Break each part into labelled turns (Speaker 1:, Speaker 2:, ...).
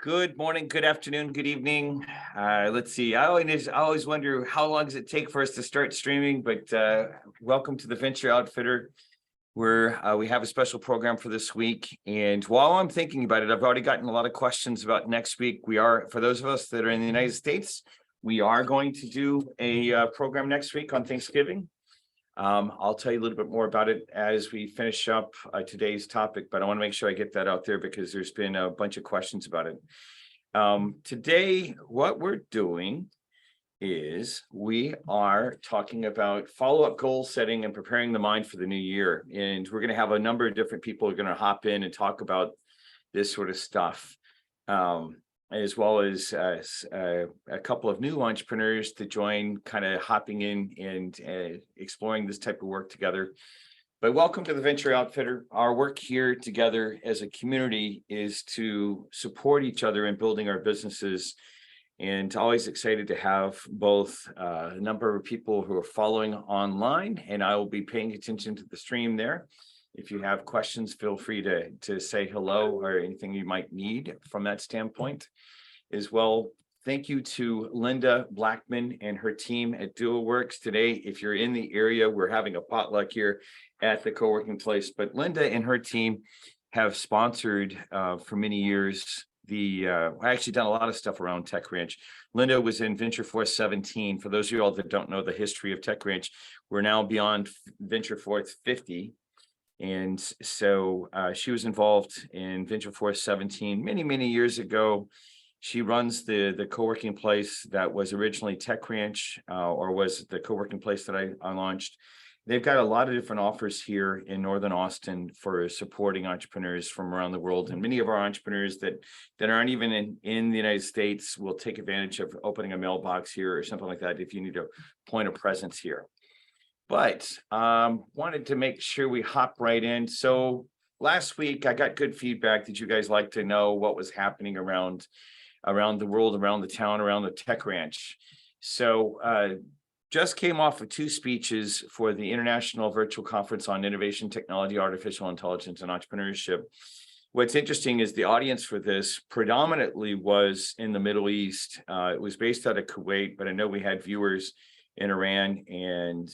Speaker 1: Good morning, good afternoon, good evening. Let's see. I always wonder how long does it take for us to start streaming, but welcome to the Venture Outfitter, where we have a special program for this week. And while I'm thinking about it, I've already gotten a lot of questions about next week. For those of us that are in the United States, we are going to do a program next week on Thanksgiving. I'll tell you a little bit more about it as we finish up today's topic, but I want to make sure I get that out there because there's been a bunch of questions about it. Today, what we're doing is we are talking about follow-up goal setting and preparing the mind for the new year. And we're going to have a number of different people who are going to hop in and talk about this sort of stuff. As well as a couple of new entrepreneurs to join, kind of hopping in and exploring this type of work together. But welcome to the Venture Outfitter. Our work here together as a community is to support each other in building our businesses. And always excited to have both a number of people who are following online, and I will be paying attention to the stream there. If you have questions, feel free to say hello or anything you might need from that standpoint as well. Thank you to Linda Blackman and her team at DualWorks today. If you're in the area, we're having a potluck here at the co-working place, but Linda and her team have sponsored for many years I actually done a lot of stuff around Tech Ranch. Linda was in Venture Force 17. For those of you all that don't know the history of Tech Ranch, we're now beyond Venture Force 50. And so she was involved in Venture Force 17 many years ago. She runs the co-working place that was originally Tech Ranch, or was the co-working place that I launched. They've got a lot of different offers here in Northern Austin for supporting entrepreneurs from around the world. And many of our entrepreneurs that aren't even in the United States will take advantage of opening a mailbox here or something like that if you need a point of presence here. But wanted to make sure we hop right in. So last week, I got good feedback that you guys like to know what was happening around the world, around the town, around the Tech Ranch. So just came off of two speeches for the International Virtual Conference on Innovation, Technology, Artificial Intelligence, and Entrepreneurship. What's interesting is the audience for this predominantly was in the Middle East. It was based out of Kuwait, but I know we had viewers in Iran and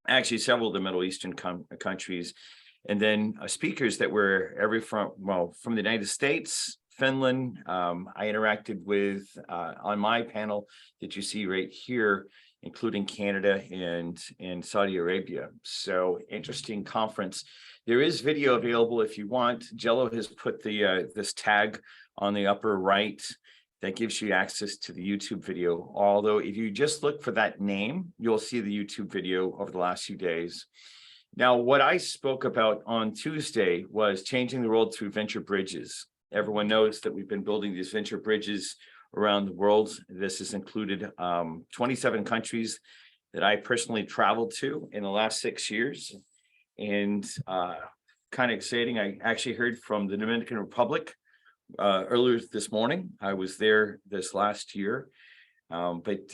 Speaker 1: actually several of the Middle Eastern countries. And then speakers that were from the United States, Finland. I interacted with on my panel that you see right here, including Canada and Saudi Arabia. So interesting conference. There is video available if you want. Jello has put this tag on the upper right that gives you access to the YouTube video. Although if you just look for that name, you'll see the YouTube video over the last few days. Now, what I spoke about on Tuesday was changing the world through venture bridges. Everyone knows that we've been building these venture bridges around the world. This has included 27 countries that I personally traveled to in the last 6 years. And kind of exciting, I actually heard from the Dominican Republic earlier this morning. I was there this last year, but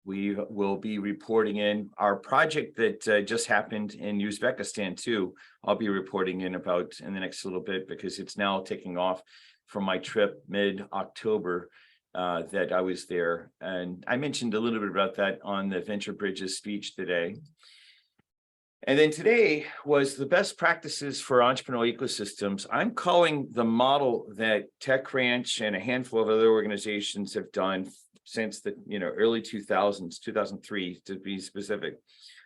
Speaker 1: we will be reporting in our project that just happened in Uzbekistan too. I'll be reporting in about in the next little bit because it's now taking off from my trip mid-October that I was there. And I mentioned a little bit about that on the Venture Bridges speech today. And then today was the best practices for entrepreneurial ecosystems. I'm calling the model that Tech Ranch and a handful of other organizations have done since the early 2000s, 2003 to be specific.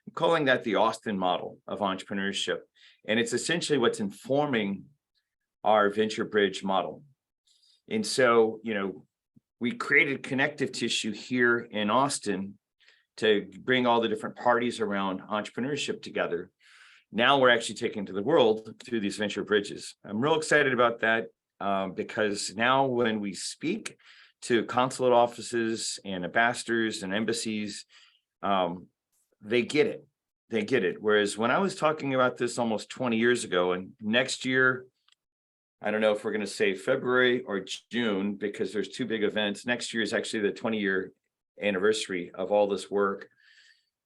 Speaker 1: I'm calling that the Austin model of entrepreneurship. And it's essentially what's informing our Venture Bridge model. And so, we created connective tissue here in Austin to bring all the different parties around entrepreneurship together. Now we're actually taking to the world through these venture bridges. I'm real excited about that because now when we speak to consulate offices and ambassadors and embassies, they get it. They get it. Whereas when I was talking about this almost 20 years ago, and next year, I don't know if we're going to say February or June, because there's two big events. Next year is actually the 20-year anniversary of all this work.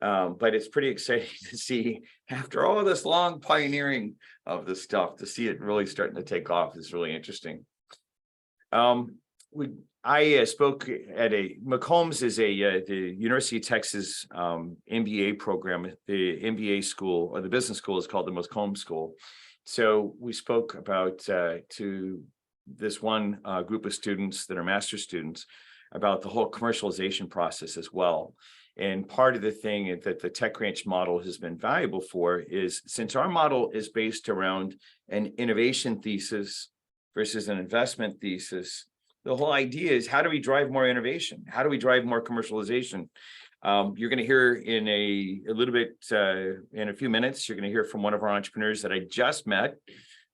Speaker 1: But it's pretty exciting to see, after all this long pioneering of this stuff, to see it really starting to take off is really interesting. I spoke at McCombs is the University of Texas MBA program. The MBA school, or the business school, is called the McCombs School. So we spoke about to this one group of students that are master's students about the whole commercialization process as well. And part of the thing that the TechRanch model has been valuable for is, since our model is based around an innovation thesis versus an investment thesis, the whole idea is, how do we drive more innovation? How do we drive more commercialization? You're going to hear in a little bit, in a few minutes, you're going to hear from one of our entrepreneurs that I just met a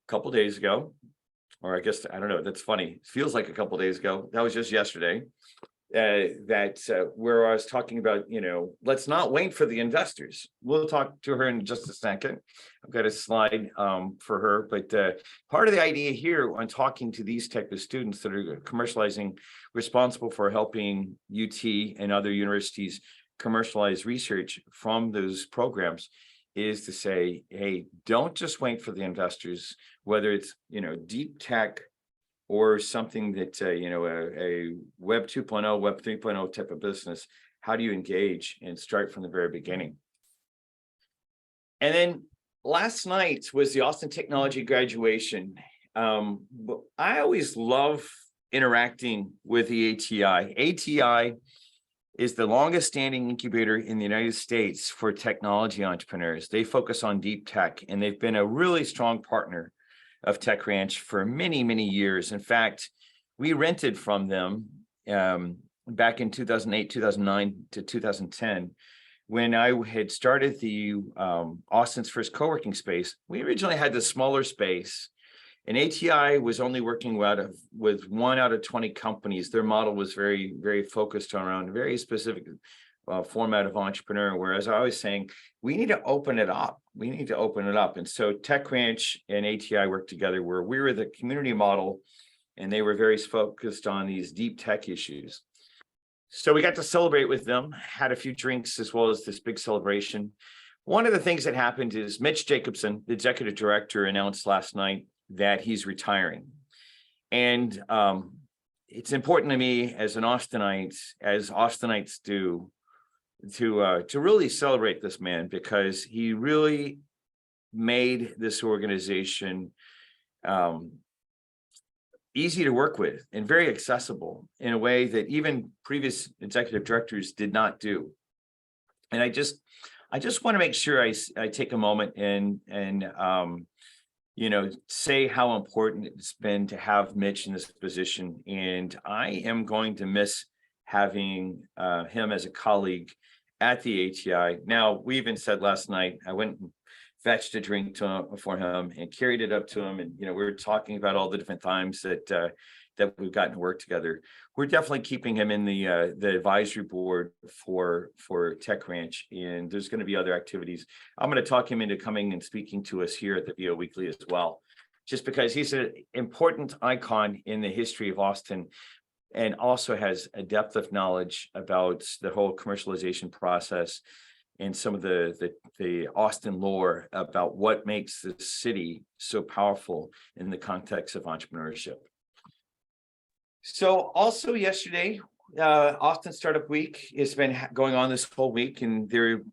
Speaker 1: couple days ago. Or I guess, I don't know, that's funny. It feels like a couple days ago. That was just yesterday. Where I was talking about, let's not wait for the investors. We'll talk to her in just a second. I've got a slide for her, but part of the idea here on talking to these type of students that are commercializing, responsible for helping UT and other universities commercialize research from those programs, is to say, hey, don't just wait for the investors, whether it's, deep tech, or something that, a Web 2.0, Web 3.0 type of business. How do you engage and start from the very beginning? And then last night was the Austin Technology graduation. I always love interacting with the ATI. ATI is the longest standing incubator in the United States for technology entrepreneurs. They focus on deep tech, and they've been a really strong partner of TechRanch for many, many years. In fact, we rented from them back in 2008, 2009 to 2010. When I had started the Austin's first co-working space, we originally had the smaller space, and ATI was only working with 1 out of 20 companies. Their model was very, very focused around a very specific format of entrepreneur, whereas I was saying, we need to open it up. We need to open it up. And so TechRanch and ATI worked together, where we were the community model, and they were very focused on these deep tech issues. So we got to celebrate with them, had a few drinks, as well as this big celebration. One of the things that happened is Mitch Jacobson, the executive director, announced last night that he's retiring. And it's important to me as an Austinite, as Austinites do, to really celebrate this man, because he really made this organization easy to work with and very accessible in a way that even previous executive directors did not do. And I just want to make sure I take a moment and say how important it's been to have Mitch in this position. And I am going to miss having him as a colleague at the ATI. Now, we even said last night, I went and fetched a drink for him and carried it up to him. And, we were talking about all the different times that we've gotten to work together. We're definitely keeping him in the advisory board for TechRanch, and there's going to be other activities. I'm going to talk him into coming and speaking to us here at the VO Weekly as well, just because he's an important icon in the history of Austin, and also has a depth of knowledge about the whole commercialization process and some of the Austin lore about what makes the city so powerful in the context of entrepreneurship. So also yesterday, Austin Startup Week has been going on this whole week, and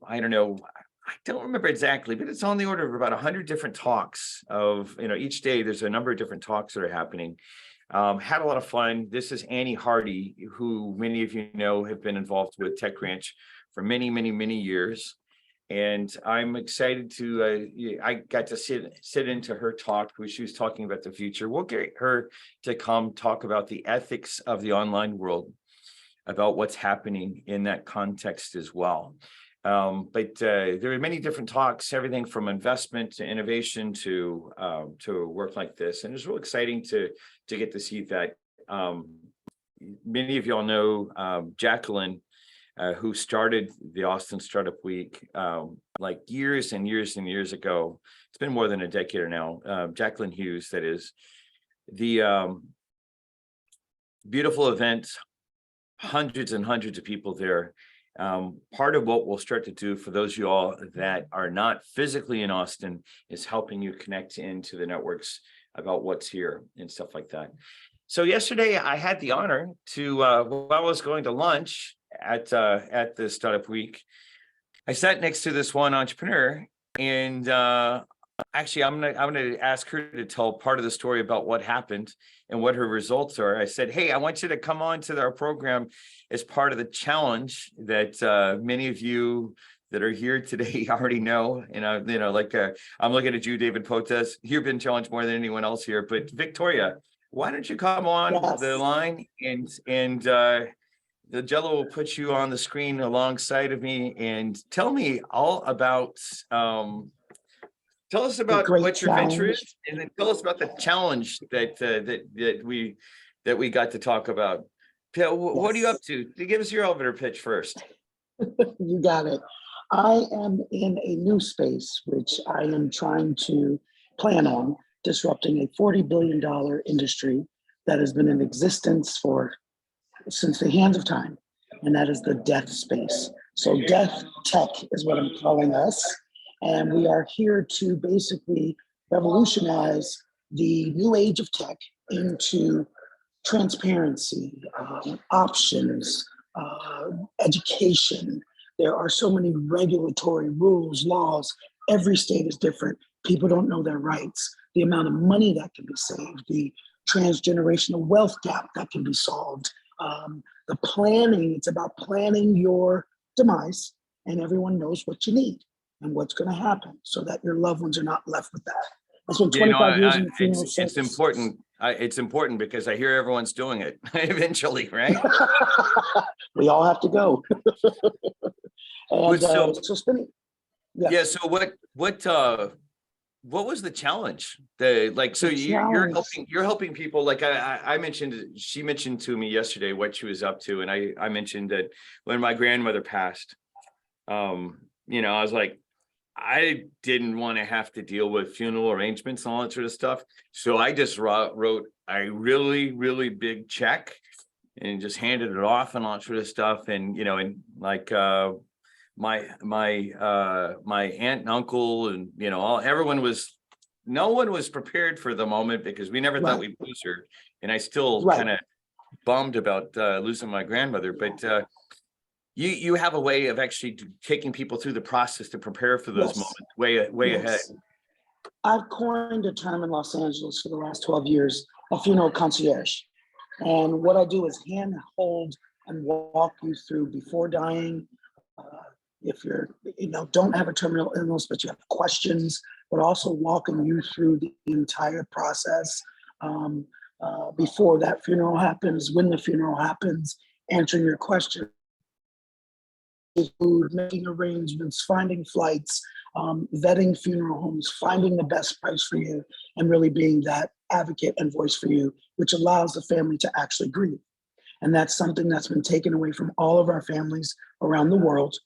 Speaker 1: I don't remember exactly, but it's on the order of about 100 different talks of, each day there's a number of different talks that are happening. Had a lot of fun. This is Annie Hardy, who many of you know have been involved with TechRanch for many, many, many years. And I'm excited I got to sit into her talk, where she was talking about the future. We'll get her to come talk about the ethics of the online world, about what's happening in that context as well. But there are many different talks, everything from investment to innovation to work like this. And it's real exciting to get to see that. Many of y'all know Jacqueline, who started the Austin Startup Week like years and years and years ago. It's been more than a decade now. Jacqueline Hughes, that is. The beautiful event, hundreds and hundreds of people there. Part of what we'll start to do for those of you all that are not physically in Austin is helping you connect into the networks about what's here and stuff like that. So yesterday I had the honor to, while I was going to lunch at the Startup Week, I sat next to this one entrepreneur, and actually I'm gonna ask her to tell part of the story about what happened and what her results are. I said, hey, I want you to come on to our program as part of the challenge that many of you that are here today already know. And I'm looking at you, David Potes. You've been challenged more than anyone else here. But Victoria, why don't you come on the line and the Jello will put you on the screen alongside of me and tell me all about tell us about what your venture is, and then tell us about the challenge that we got to talk about. What are you up to? Give us your elevator pitch first.
Speaker 2: You got it. I am in a new space, which I am trying to plan on disrupting a $40 billion industry that has been in existence since the hands of time, and that is the death space. So death tech is what I'm calling us. And we are here to basically revolutionize the new age of tech into transparency, options, education. There are so many regulatory rules, laws. Every state is different. People don't know their rights. The amount of money that can be saved, the transgenerational wealth gap that can be solved. The planning, it's about planning your demise, and everyone knows what you need and what's going to happen so that your loved ones are not left with that. That's been 25 years in the funeral service.
Speaker 1: It's important. It's important because I hear everyone's doing it eventually, right?
Speaker 2: We all have to go. And so spinning. Yes.
Speaker 1: Yeah. So what was the challenge? You're helping people. Like I mentioned, she mentioned to me yesterday what she was up to, and I mentioned that when my grandmother passed, I was like, I didn't want to have to deal with funeral arrangements and all that sort of stuff. So I just wrote a really, really big check and just handed it off and all that sort of stuff. And, my aunt and uncle and, no one was prepared for the moment because we never thought we'd lose her. And I still kind of bummed about losing my grandmother, but you have a way of actually taking people through the process to prepare for those moments way ahead.
Speaker 2: I've coined a term in Los Angeles for the last 12 years, a funeral concierge. And what I do is hand hold and walk you through before dying. If you're, don't have a terminal illness, but you have questions, but also walking you through the entire process before that funeral happens, when the funeral happens, answering your questions. Food, making arrangements, finding flights, vetting funeral homes, finding the best price for you, and really being that advocate and voice for you, which allows the family to actually grieve. And that's something that's been taken away from all of our families around the world.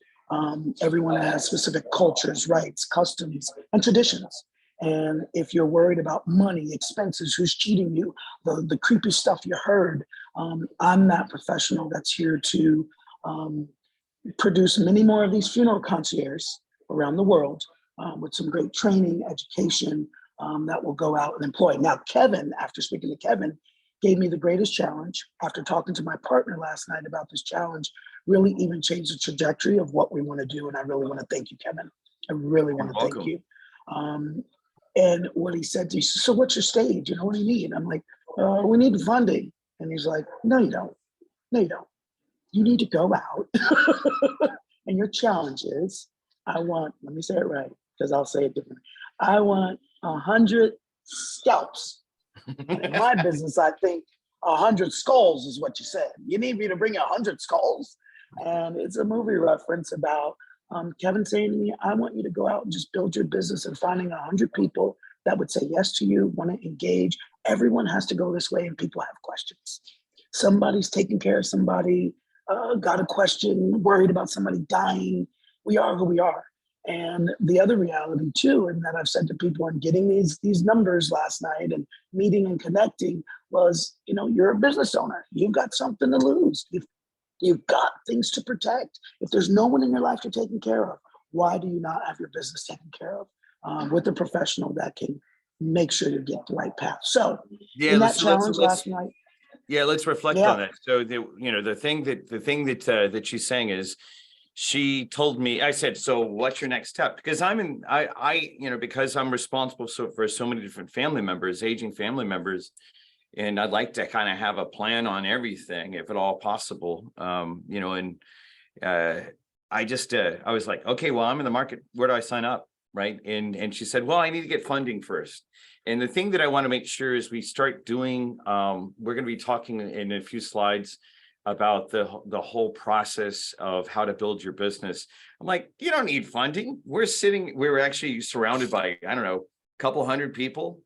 Speaker 2: Everyone has specific cultures, rights, customs, and traditions. And if you're worried about money, expenses, who's cheating you, the creepy stuff you heard, I'm that professional that's here to produce many more of these funeral concierges around the world with some great training, education that will go out and employ. Now, Kevin, after speaking to Kevin, gave me the greatest challenge. After talking to my partner last night about this challenge, really even changed the trajectory of what we want to do. And I really want to thank you, Kevin. I really want to thank you. And what he said to me, so what's your stage? What do you need? I'm like, we need funding. And he's like, no, you don't. No, you don't. You need to go out. And your challenge is, let me say it right, because I'll say it differently. I want 100 scalps. In my business, I think 100 skulls is what you said. You need me to bring 100 skulls. And it's a movie reference about Kevin saying to me, I want you to go out and just build your business and finding 100 people that would say yes to you, want to engage. Everyone has to go this way and people have questions. Somebody's taking care of somebody, got a question, worried about somebody dying. We are who we are. And the other reality too, and that I've said to people and getting these numbers last night and meeting and connecting was, you're a business owner. You've got something to lose. You've got things to protect. If there's no one in your life you're taking care of, why do you not have your business taken care of with a professional that can make sure you get the right path? So
Speaker 1: Yeah,
Speaker 2: in that
Speaker 1: so let's
Speaker 2: challenge last night,
Speaker 1: yeah, let's reflect
Speaker 2: yeah,
Speaker 1: on that. So the thing that she's saying is, she told me, I said, so what's your next step? Because because I'm responsible for so many different family members, aging family members, and I'd like to kind of have a plan on everything, if at all possible. I was like, okay, well, I'm in the market. Where do I sign up? Right. And she said, well, I need to get funding first. And the thing that I want to make sure is we start doing, we're going to be talking in a few slides about the whole process of how to build your business. I'm like, you don't need funding. We're actually surrounded by, I don't know, a couple hundred people.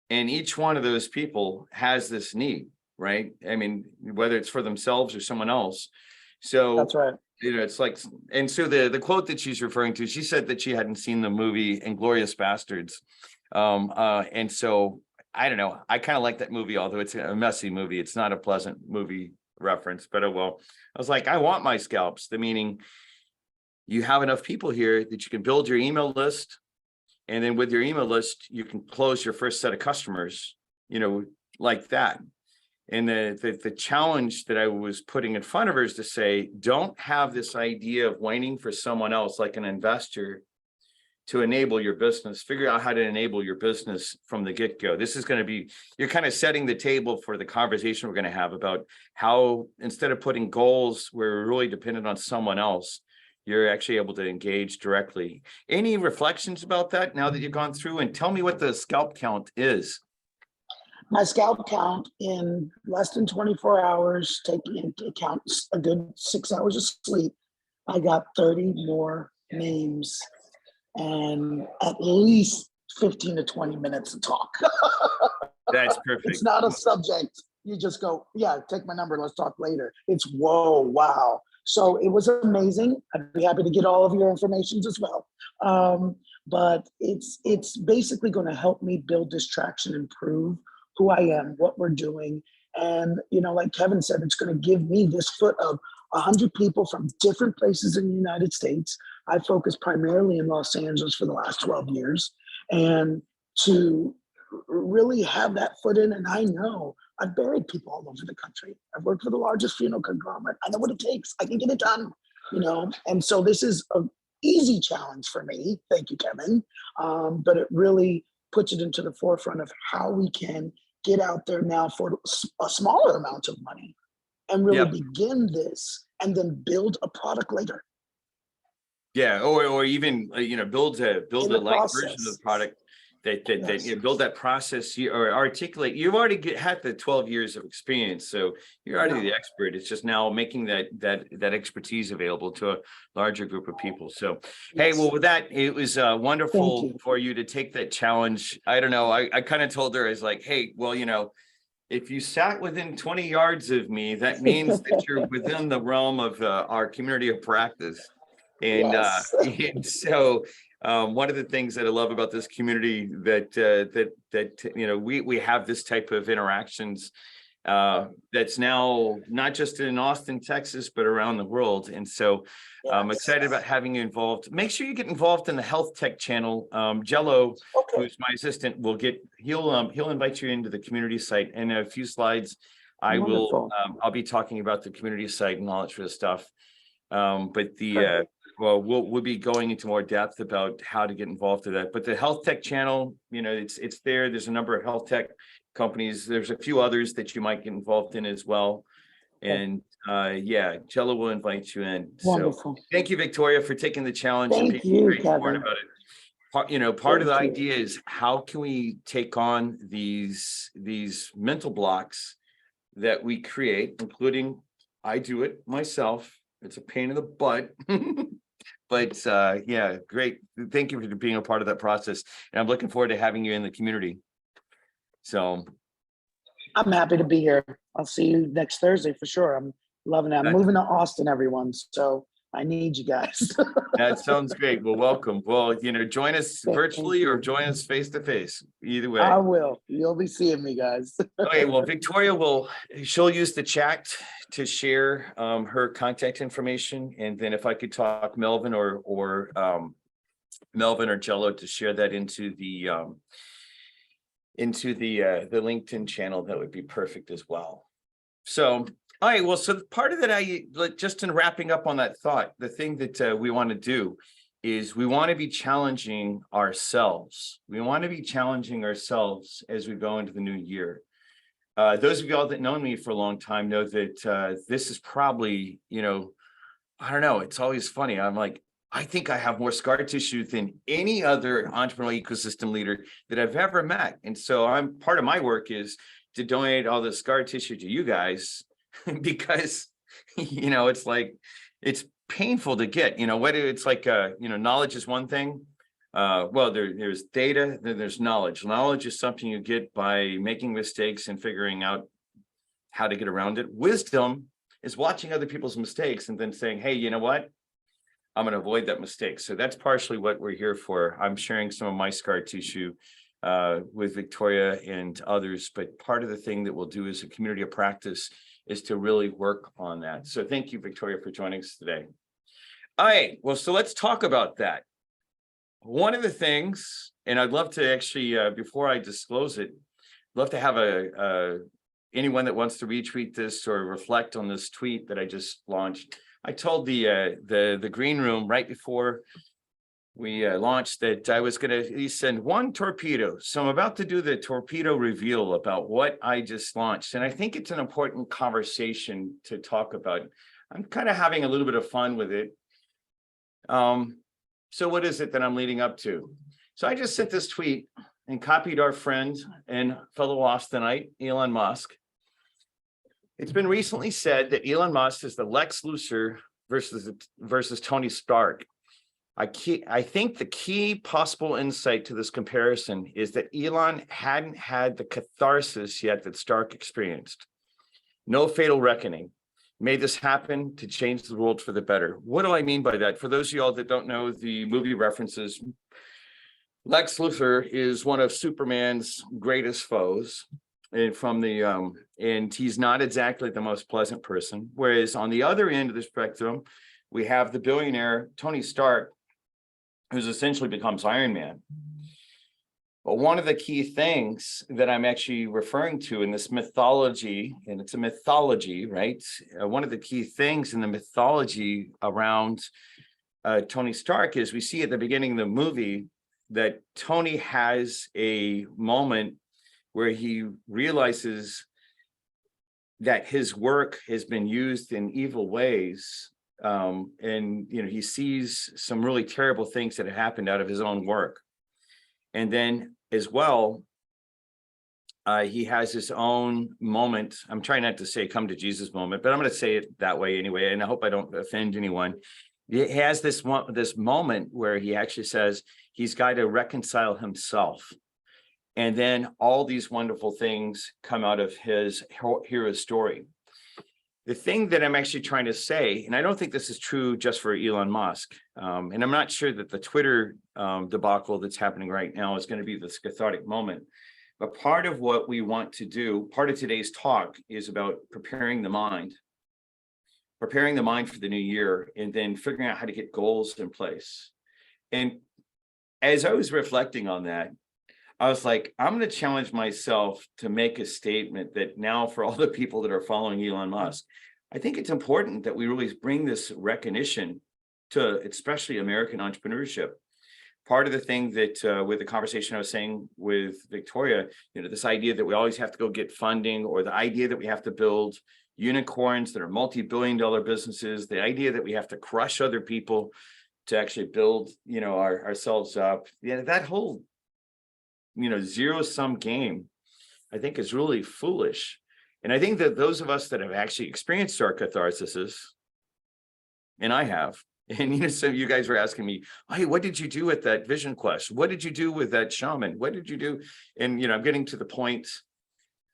Speaker 1: And each one of those people has this need, right? I mean, whether it's for themselves or someone else. So
Speaker 2: that's right.
Speaker 1: it's like, and so the quote that she's referring to, she said that she hadn't seen the movie Inglourious Bastards. And so I don't know, I kind of like that movie, although it's a messy movie. It's not a pleasant movie reference, but well, I was like, I want my scalps. The meaning, you have enough people here that you can build your email list. And then with your email list, you can close your first set of customers, like that. And the challenge that I was putting in front of her is to say, don't have this idea of waiting for someone else, like an investor, to enable your business. Figure out how to enable your business from the get-go. This is going to be, you're kind of setting the table for the conversation we're going to have about how, instead of putting goals where we're really dependent on someone else, you're actually able to engage directly. Any reflections about that now that you've gone through? And tell me what the scalp count is.
Speaker 2: My scalp count in less than 24 hours, taking into account a good 6 hours of sleep, I got 30 more names and at least 15 to 20 minutes to talk.
Speaker 1: That's perfect.
Speaker 2: It's not a subject. You just go, yeah, take my number. Let's talk later. It's whoa, wow. So it was amazing. I'd be happy to get all of your information as well. But it's basically going to help me build this traction and prove who I am, what we're doing. And, like Kevin said, it's going to give me this foot of 100 people from different places in the United States. I focus primarily in Los Angeles for the last 12 years. And to really have that foot in, and I know I've buried people all over the country. I've worked for the largest funeral conglomerate. I know what it takes. I can get it done, And so this is an easy challenge for me. Thank you, Kevin. But it really puts it into the forefront of how we can get out there now for a smaller amount of money and really begin this and then build a product later.
Speaker 1: Yeah, or even build a light version of the product that build that process or articulate. You've already had the 12 years of experience, so you're already the expert. It's just now making that expertise available to a larger group of people. So hey, well, with that, it was wonderful for you to take that challenge. I don't know, I kind of told her, I was like, hey, well, if you sat within 20 yards of me, that means that you're within the realm of our community of practice. And, and so one of the things that I love about this community that we have this type of interactions that's now not just in Austin, Texas, but around the world. And so I'm excited about having you involved. Make sure you get involved in the health tech channel. Jello, who's my assistant, he'll invite you into the community site. In a few slides, I'll be talking about the community site and all that sort of stuff. We'll be going into more depth about how to get involved in that. But the health tech channel, it's there. There's a number of health tech companies. There's a few others that you might get involved in as well. And Jello will invite you in.
Speaker 2: Wonderful.
Speaker 1: So thank you, Victoria, for taking the challenge and being
Speaker 2: you,
Speaker 1: smart about it. Part of the idea is how can we take on these mental blocks that we create, including I do it myself. It's a pain in the butt. But great. Thank you for being a part of that process. And I'm looking forward to having you in the community. So
Speaker 2: I'm happy to be here. I'll see you next Thursday for sure. I'm loving it. I'm moving to Austin, everyone. So I need you guys.
Speaker 1: That sounds great. Well, welcome. Well, join us
Speaker 2: Thank
Speaker 1: virtually or
Speaker 2: you.
Speaker 1: join us face to face. Either way.
Speaker 2: I will. You'll be seeing me, guys.
Speaker 1: Okay, well, she'll use the chat to share her contact information. And then if I could talk Melvin or Melvin or Jello to share that into the LinkedIn channel, that would be perfect as well. So, all right, well, so part of that, just in wrapping up on that thought, the thing that we want to do is we want to be challenging ourselves. We want to be challenging ourselves as we go into the new year. Those of y'all that know me for a long time know that this is probably, I don't know, it's always funny. I'm like, I think I have more scar tissue than any other entrepreneurial ecosystem leader that I've ever met. And so part of my work is to donate all the scar tissue to you guys because, it's like, it's painful to get, whether it's like, knowledge is one thing. Well, there's data, then there's knowledge. Knowledge is something you get by making mistakes and figuring out how to get around it. Wisdom is watching other people's mistakes and then saying, hey, you know what? I'm going to avoid that mistake. So that's partially what we're here for. I'm sharing some of my scar tissue with Victoria and others, but part of the thing that we'll do as a community of practice is to really work on that. So thank you, Victoria, for joining us today. All right, well, so let's talk about that. One of the things, and I'd love to actually, before I disclose it, love to have anyone that wants to retweet this or reflect on this tweet that I just launched. I told the green room right before we launched that I was going to at least send one torpedo. So I'm about to do the torpedo reveal about what I just launched. And I think it's an important conversation to talk about. I'm kind of having a little bit of fun with it. So what is it that I'm leading up to? So I just sent this tweet and copied our friend and fellow Austinite, Elon Musk. It's been recently said that Elon Musk is the Lex Luthor versus Tony Stark. I think the key possible insight to this comparison is that Elon hadn't had the catharsis yet that Stark experienced. No fatal reckoning. Made this happen to change the world for the better. What do I mean by that? For those of y'all that don't know the movie references, Lex Luthor is one of Superman's greatest foes. And he's not exactly the most pleasant person. Whereas on the other end of the spectrum, we have the billionaire Tony Stark, who's essentially becomes Iron Man. But one of the key things that I'm actually referring to in this mythology, and it's a mythology, right? One of the key things in the mythology around Tony Stark is we see at the beginning of the movie that Tony has a moment where he realizes that his work has been used in evil ways. And he sees some really terrible things that have happened out of his own work. And then as well, he has his own moment. I'm trying not to say come to Jesus moment, but I'm going to say it that way anyway. And I hope I don't offend anyone. He has this moment where he actually says he's got to reconcile himself. And then all these wonderful things come out of his hero story. The thing that I'm actually trying to say, and I don't think this is true just for Elon Musk, and I'm not sure that the Twitter debacle that's happening right now is going to be this cathartic moment. But part of what we want to do, part of today's talk is about preparing the mind for the new year, and then figuring out how to get goals in place. And as I was reflecting on that, I was like, I'm going to challenge myself to make a statement that now for all the people that are following Elon Musk, I think it's important that we really bring this recognition to especially American entrepreneurship. Part of the thing that with the conversation I was saying with Victoria, this idea that we always have to go get funding, or the idea that we have to build unicorns that are multi-billion-dollar businesses, the idea that we have to crush other people to actually build, ourselves up. That whole zero-sum game, I think is really foolish. And I think that those of us that have actually experienced our catharsises, and I have, and some of you guys were asking me, hey, what did you do with that vision quest? What did you do with that shaman? What did you do? And I'm getting to the point,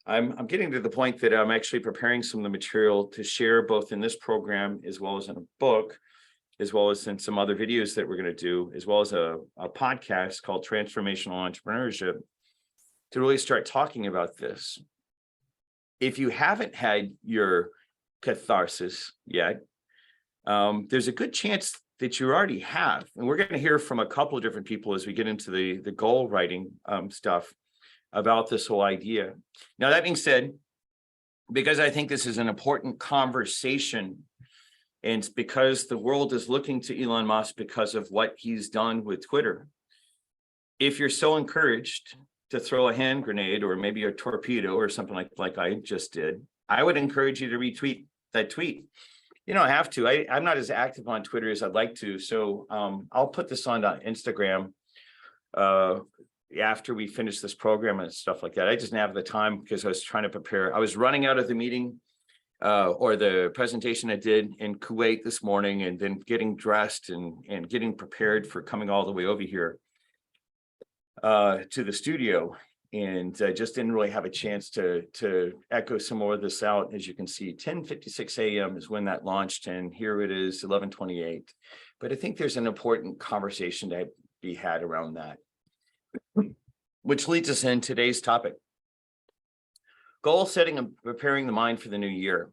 Speaker 1: I'm getting to the point that I'm actually preparing some of the material to share both in this program as well as in a book as well as in some other videos that we're going to do, as well as a podcast called Transformational Entrepreneurship, to really start talking about this. If you haven't had your catharsis yet, there's a good chance that you already have. And we're going to hear from a couple of different people as we get into the goal writing stuff about this whole idea. Now, that being said, because I think this is an important conversation, and it's because the world is looking to Elon Musk because of what he's done with Twitter. If you're so encouraged to throw a hand grenade or maybe a torpedo or something like I just did, I would encourage you to retweet that tweet. You don't have to. I'm not as active on Twitter as I'd like to. So I'll put this on Instagram after we finish this program and stuff like that. I just didn't have the time because I was trying to prepare. I was running out of the meeting or the presentation I did in Kuwait this morning, and then getting dressed and getting prepared for coming all the way over here to the studio. And just didn't really have a chance to echo some more of this out. As you can see, 10:56 a.m. is when that launched, and here it is, 11:28. But I think there's an important conversation to be had around that, which leads us in today's topic: goal setting and preparing the mind for the new year.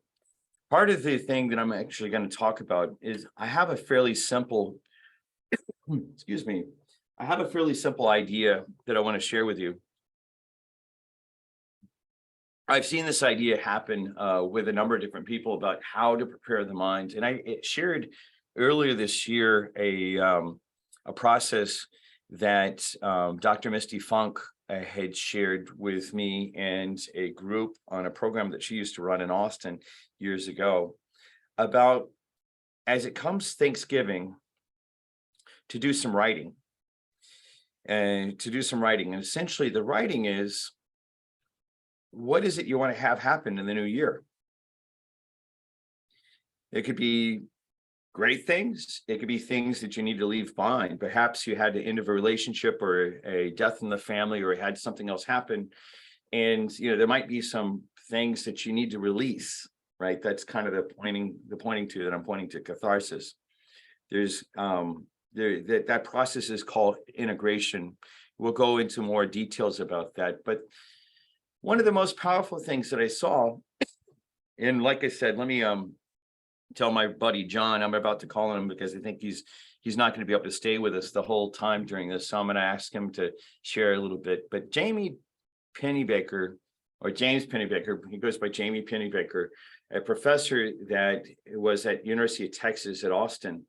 Speaker 1: Part of the thing that I'm actually going to talk about is I have a fairly simple, excuse me, I have a fairly simple idea that I want to share with you. I've seen this idea happen with a number of different people about how to prepare the mind. And I shared earlier this year a process that Dr. Misty Funk had shared with me and a group on a program that she used to run in Austin years ago, about, as it comes Thanksgiving, to do some writing. And essentially the writing is, what is it you want to have happen in the new year? It could be great things. It could be things that you need to leave behind. Perhaps you had the end of a relationship or a death in the family, or had something else happen. And, there might be some things that you need to release, right? That's kind of the pointing to that I'm pointing to catharsis. There's that process is called integration. We'll go into more details about that. But one of the most powerful things that I saw, and like I said, let me tell my buddy John, I'm about to call him because I think he's not going to be able to stay with us the whole time during this. So I'm going to ask him to share a little bit. But James Pennybaker, he goes by Jamie Pennybaker, a professor that was at University of Texas at Austin,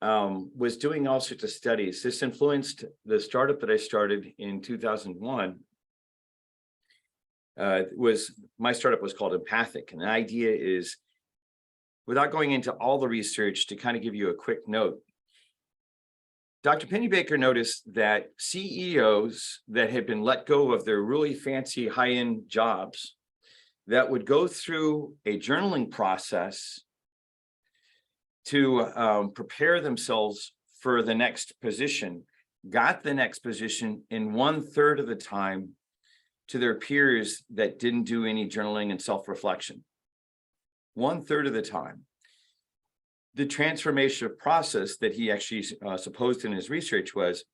Speaker 1: was doing all sorts of studies. This influenced the startup that I started in 2001. My startup was called Empathic. And the idea is, without going into all the research, to kind of give you a quick note, Dr. Pennybaker noticed that CEOs that had been let go of their really fancy high-end jobs, that would go through a journaling process to prepare themselves for the next position, got the next position in 1/3 of the time to their peers that didn't do any journaling and self-reflection. 1/3 of the time. The transformational process that he actually supposed in his research was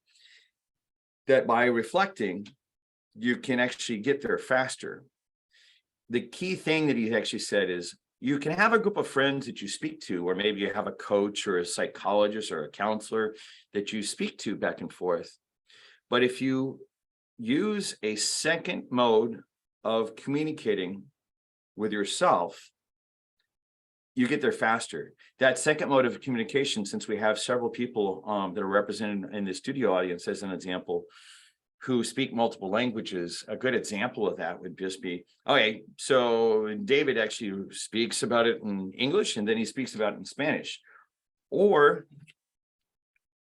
Speaker 1: that by reflecting, you can actually get there faster. The key thing that he actually said is, you can have a group of friends that you speak to, or maybe you have a coach or a psychologist or a counselor that you speak to back and forth. But if you use a second mode of communicating with yourself, you get there faster. That second mode of communication, since we have several people that are represented in the studio audience, as an example, who speak multiple languages, a good example of that would just be, okay, so David actually speaks about it in English, and then he speaks about it in Spanish. Or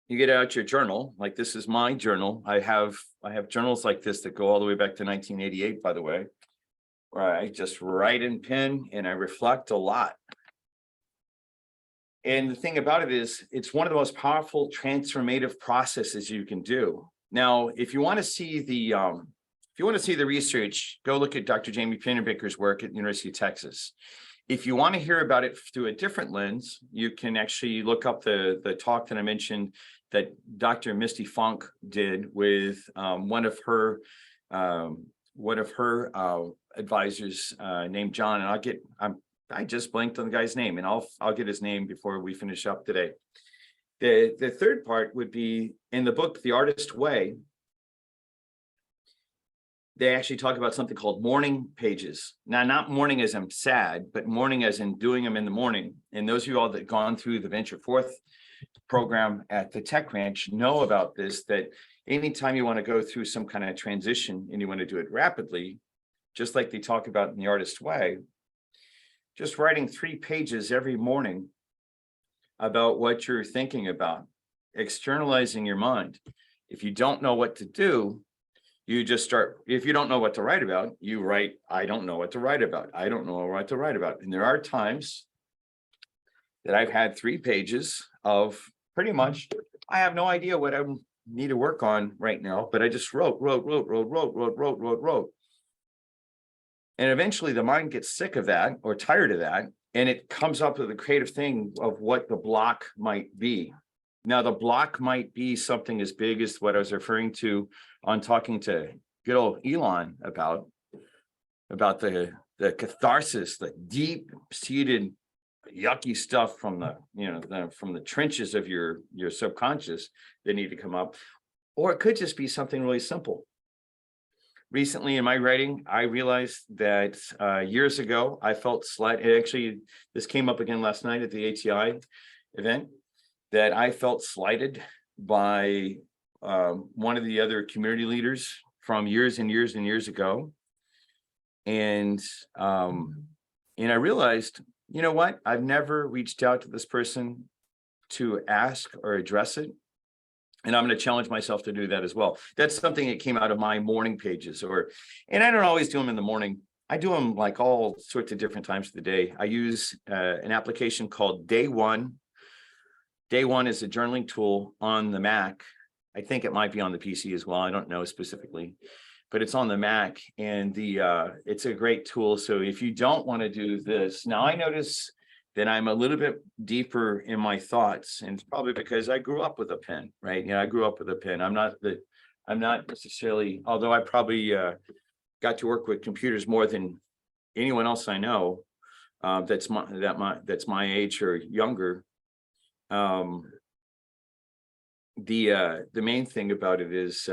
Speaker 1: you get out your journal, like this is my journal. I have journals like this that go all the way back to 1988, by the way, where I just write in pen and I reflect a lot. And the thing about it is, it's one of the most powerful transformative processes you can do. Now, if you want to see the research, go look at Dr. Jamie Pennybaker's work at the University of Texas. If you want to hear about it through a different lens, you can actually look up the talk that I mentioned that Dr. Misty Funk did with one of her advisors named John, and I just blanked on the guy's name, and I'll get his name before we finish up today. The third part would be in the book, The Artist Way. They actually talk about something called morning pages. Now, not morning as I'm sad, but morning as in doing them in the morning. And those of you all that gone through the Venture Forth program at the Tech Ranch know about this, that anytime you want to go through some kind of transition and you want to do it rapidly, just like they talk about in The Artist Way, just writing 3 pages every morning about what you're thinking about, externalizing your mind. If you don't know what to do, you just start. If you don't know what to write about, you write, I don't know what to write about. I don't know what to write about. And there are times that I've had 3 pages of pretty much, I have no idea what I need to work on right now, but I just wrote. And eventually the mind gets sick of that or tired of that, and it comes up with a creative thing of what the block might be. Now, the block might be something as big as what I was referring to on talking to good old Elon about the catharsis, the deep-seated yucky stuff from from the trenches of your subconscious that need to come up. Or it could just be something really simple. Recently in my writing, I realized that years ago, I felt slighted. Actually, this came up again last night at the ATI event, that I felt slighted by one of the other community leaders from years and years and years ago. And I realized, you know what? I've never reached out to this person to ask or address it. And I'm going to challenge myself to do that as well. That's something that came out of my morning pages, and I don't always do them in the morning. I do them like all sorts of different times of the day. I use an application called Day One. Day One is a journaling tool on the Mac. I think it might be on the PC as well. I don't know specifically, but it's on the Mac, and it's a great tool. So if you don't want to do this, now I notice that I'm a little bit deeper in my thoughts, and it's probably because I grew up with a pen, right? I grew up with a pen. I'm not necessarily, although I probably got to work with computers more than anyone else I know that's my age or younger. The main thing about it is,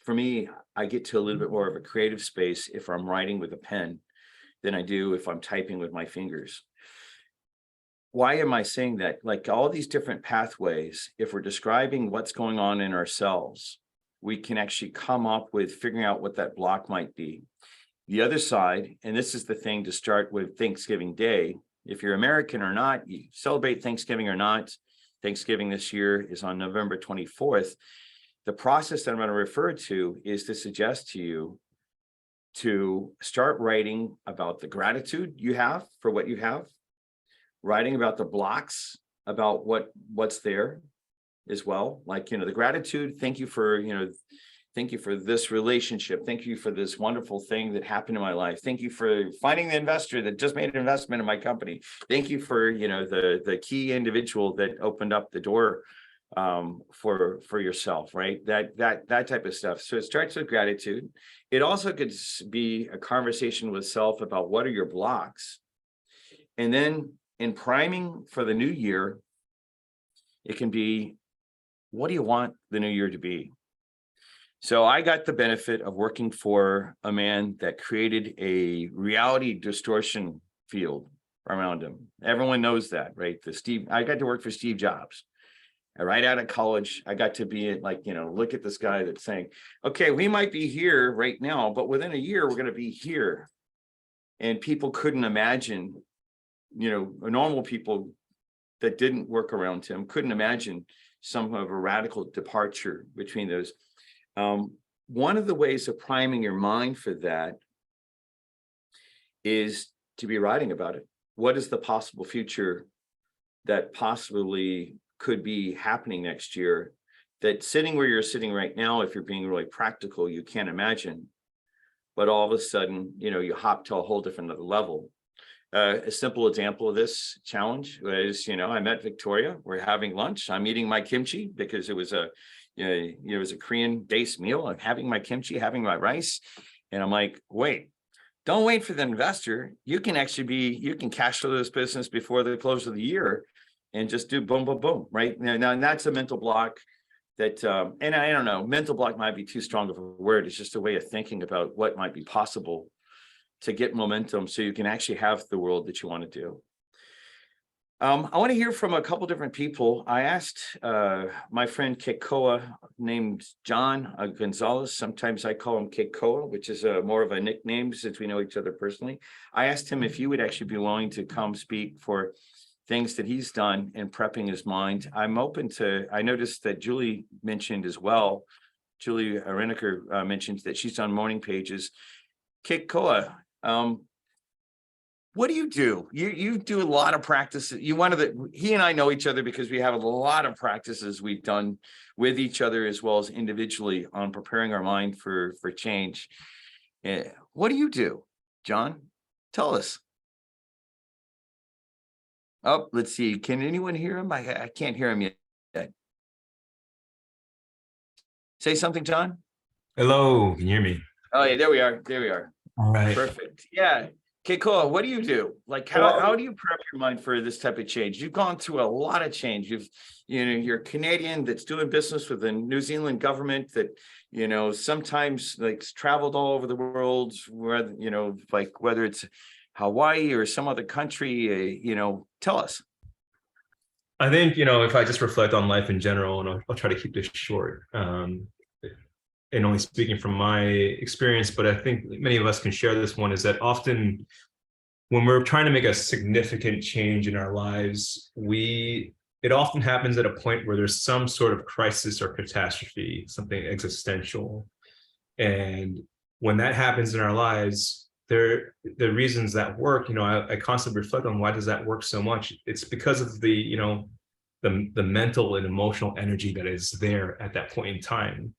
Speaker 1: for me, I get to a little bit more of a creative space if I'm writing with a pen than I do if I'm typing with my fingers. Why am I saying that? Like all these different pathways, if we're describing what's going on in ourselves, we can actually come up with figuring out what that block might be. The other side, and this is the thing to start with Thanksgiving Day, if you're American or not, you celebrate Thanksgiving or not, Thanksgiving this year is on November 24th. The process that I'm going to refer to is to suggest to you to start writing about the gratitude you have for what you have, writing about the blocks, about what's there as well. Like, the gratitude, thank you for this relationship. Thank you for this wonderful thing that happened in my life. Thank you for finding the investor that just made an investment in my company. Thank you for, the key individual that opened up the door for yourself, right? That type of stuff. So it starts with gratitude. It also could be a conversation with self about what are your blocks. And then in priming for the new year, it can be, what do you want the new year to be? So I got the benefit of working for a man that created a reality distortion field around him. Everyone knows that, right? I got to work for Steve Jobs. Right out of college, I got to be look at this guy that's saying, okay, we might be here right now, but within a year, we're going to be here. And people couldn't imagine, normal people that didn't work around him couldn't imagine some of a radical departure between those. One of the ways of priming your mind for that is to be writing about it. What is the possible future that possibly could be happening next year that sitting where you're sitting right now, if you're being really practical, you can't imagine, but all of a sudden, you hop to a whole different level. a simple example of this challenge was, I met Victoria. We're having lunch. I'm eating my kimchi because it was it was a Korean-based meal. I'm having my kimchi, having my rice, and I'm like, wait. Don't wait for the investor. You can cash flow this business before the close of the year and just do boom, boom, boom, right? Now, and that's a mental block that, and I don't know, mental block might be too strong of a word. It's just a way of thinking about what might be possible to get momentum so you can actually have the world that you want to do. I want to hear from a couple different people. I asked my friend Kekoa, named John Gonzalez. Sometimes I call him Kekoa, which is more of a nickname since we know each other personally. I asked him if he would actually be willing to come speak for things that he's done in prepping his mind. I'm open to, I noticed that Julie mentioned as well, Julie Reneker mentioned that she's done morning pages. Kekoa, what do? You do a lot of practices. He and I know each other because we have a lot of practices we've done with each other as well as individually on preparing our mind for change. What do you do, John? Tell us. Oh, let's see. Can anyone hear him? I can't hear him yet. Say something, John.
Speaker 3: Hello, can you hear me?
Speaker 1: Oh, yeah, there we are. There we are.
Speaker 3: All right.
Speaker 1: Perfect. Yeah. Kekoa, what do you do? Like, how do you prep your mind for this type of change? You've gone through a lot of change. You're a Canadian that's doing business with the New Zealand government that, sometimes like traveled all over the world, whether, like whether it's Hawaii or some other country, tell us.
Speaker 3: I think, if I just reflect on life in general, and I'll try to keep this short, and only speaking from my experience, but I think many of us can share this one, is that often when we're trying to make a significant change in our lives, it often happens at a point where there's some sort of crisis or catastrophe, something existential. And when that happens in our lives, the reasons that work, I constantly reflect on, why does that work so much? It's because of the mental and emotional energy that is there at that point in time.